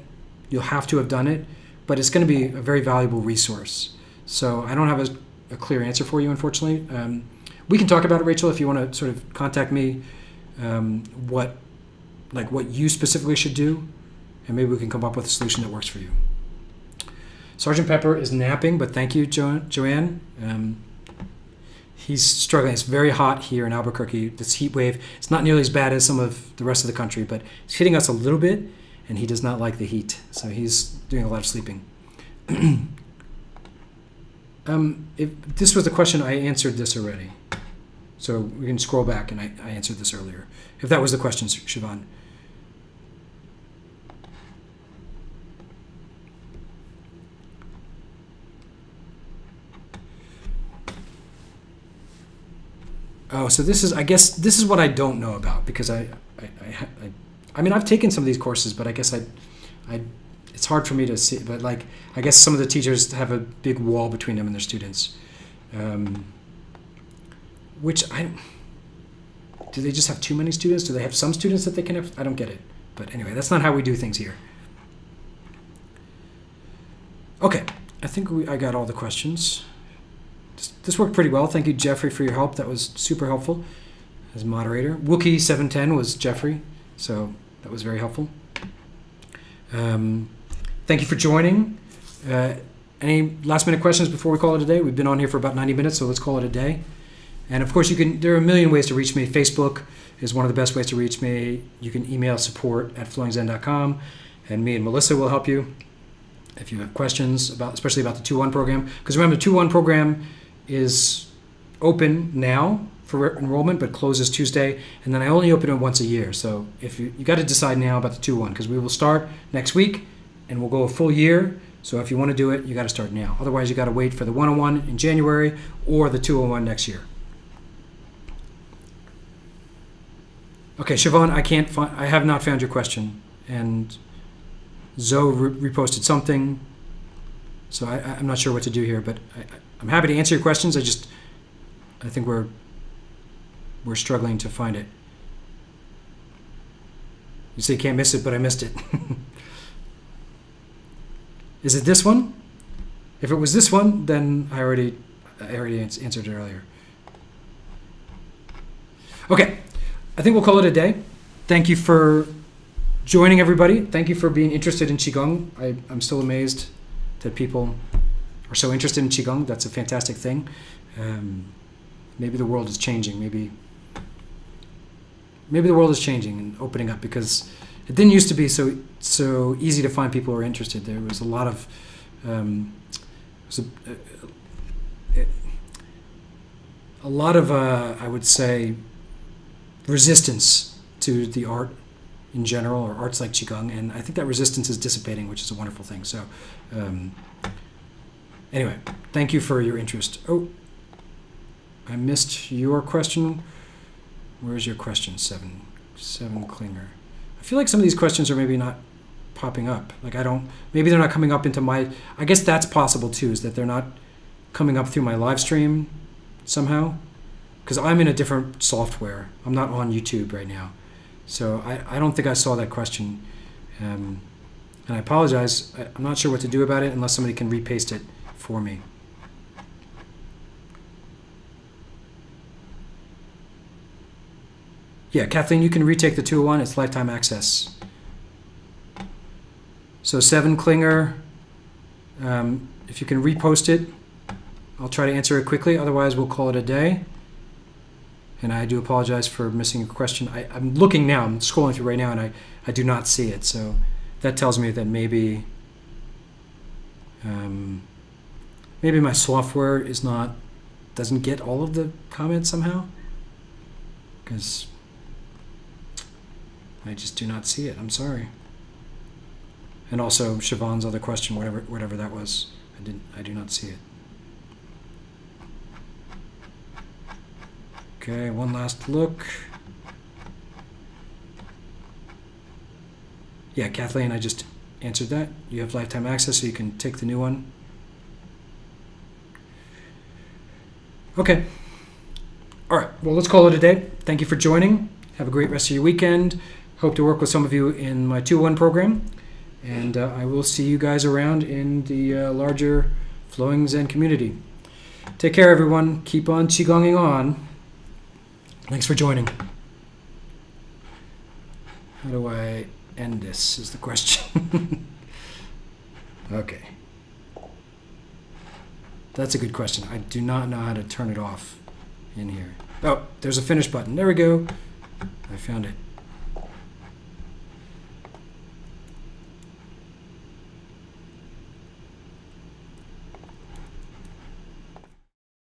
A: you'll have to have done it, but it's going to be a very valuable resource. So I don't have a clear answer for you, unfortunately. We can talk about it, Rachel, if you want to sort of contact me, what you specifically should do, and maybe we can come up with a solution that works for you. Sergeant Pepper is napping, but thank you, Joanne. He's struggling. It's very hot here in Albuquerque. This heat wave, it's not nearly as bad as some of the rest of the country, but it's hitting us a little bit, and he does not like the heat. So he's doing a lot of sleeping. If this was the question, I answered this already. So we can scroll back, and I answered this earlier. If that was the question, Siobhan. Oh, so this is, I guess, this is what I don't know about, because I mean, I've taken some of these courses, but I guess it's hard for me to see. But like, I guess some of the teachers have a big wall between them and their students, which do they just have too many students? Do they have some students that they can have? I don't get it. But anyway, that's not how we do things here. Okay, I think I got all the questions. This worked pretty well. Thank you, Jeffrey, for your help. That was super helpful as moderator. Wookie710 was Jeffrey, so that was very helpful. Thank you for joining. Any last minute questions before we call it a day? We've been on here for about 90 minutes, so let's call it a day. And of course, there are a million ways to reach me. Facebook is one of the best ways to reach me. You can email support@flowingzen.com, and me and Melissa will help you if you have questions, especially about the 2-1 program. Because remember, the 2-1 program is open now for enrollment, but closes Tuesday, and then I only open it once a year. So if you got to decide now about the 2-1, because we will start next week, and we'll go a full year. So if you want to do it, you got to start now. Otherwise, you got to wait for the 101 in January or the 201 next year. Okay, Siobhan, I have not found your question, and Zoe reposted something, so I'm not sure what to do here, but I'm happy to answer your questions. I think we're struggling to find it. You say you can't miss it, but I missed it. Is it this one? If it was this one, then I already answered it earlier. Okay, I think we'll call it a day. Thank you for joining, everybody. Thank you for being interested in Qigong. I'm still amazed that people are so interested in Qigong. That's a fantastic thing. Maybe the world is changing. Maybe the world is changing and opening up, because it didn't used to be so easy to find people who are interested. There was a lot of I would say, resistance to the art in general, or arts like Qigong, and I think that resistance is dissipating, which is a wonderful thing. So anyway, thank you for your interest. Oh, I missed your question. Where's your question? Seven Klinger. I feel like some of these questions are maybe not popping up. Like maybe they're not coming up into my, I guess that's possible too, is that they're not coming up through my live stream somehow, because I'm in a different software. I'm not on YouTube right now. So I don't think I saw that question. And I apologize. I'm not sure what to do about it unless somebody can repaste it for me. Yeah, Kathleen, you can retake the 201. It's lifetime access. So 7 Klinger, if you can repost it, I'll try to answer it quickly. Otherwise, we'll call it a day. And I do apologize for missing a question. I'm looking now. I'm scrolling through right now, and I do not see it. So that tells me that maybe my software doesn't get all of the comments somehow, because I just do not see it. I'm sorry. And also Siobhan's other question, whatever that was, I do not see it. Okay, one last look. Yeah, Kathleen, I just answered that. You have lifetime access, so you can take the new one. Okay. All right, well, let's call it a day. Thank you for joining. Have a great rest of your weekend. Hope to work with some of you in my 2-1 program. And I will see you guys around in the larger Flowing Zen community. Take care, everyone. Keep on Qigonging on. Thanks for joining. How do I end this is the question. Okay. That's a good question. I do not know how to turn it off in here. Oh, there's a finish button. There we go. I found it.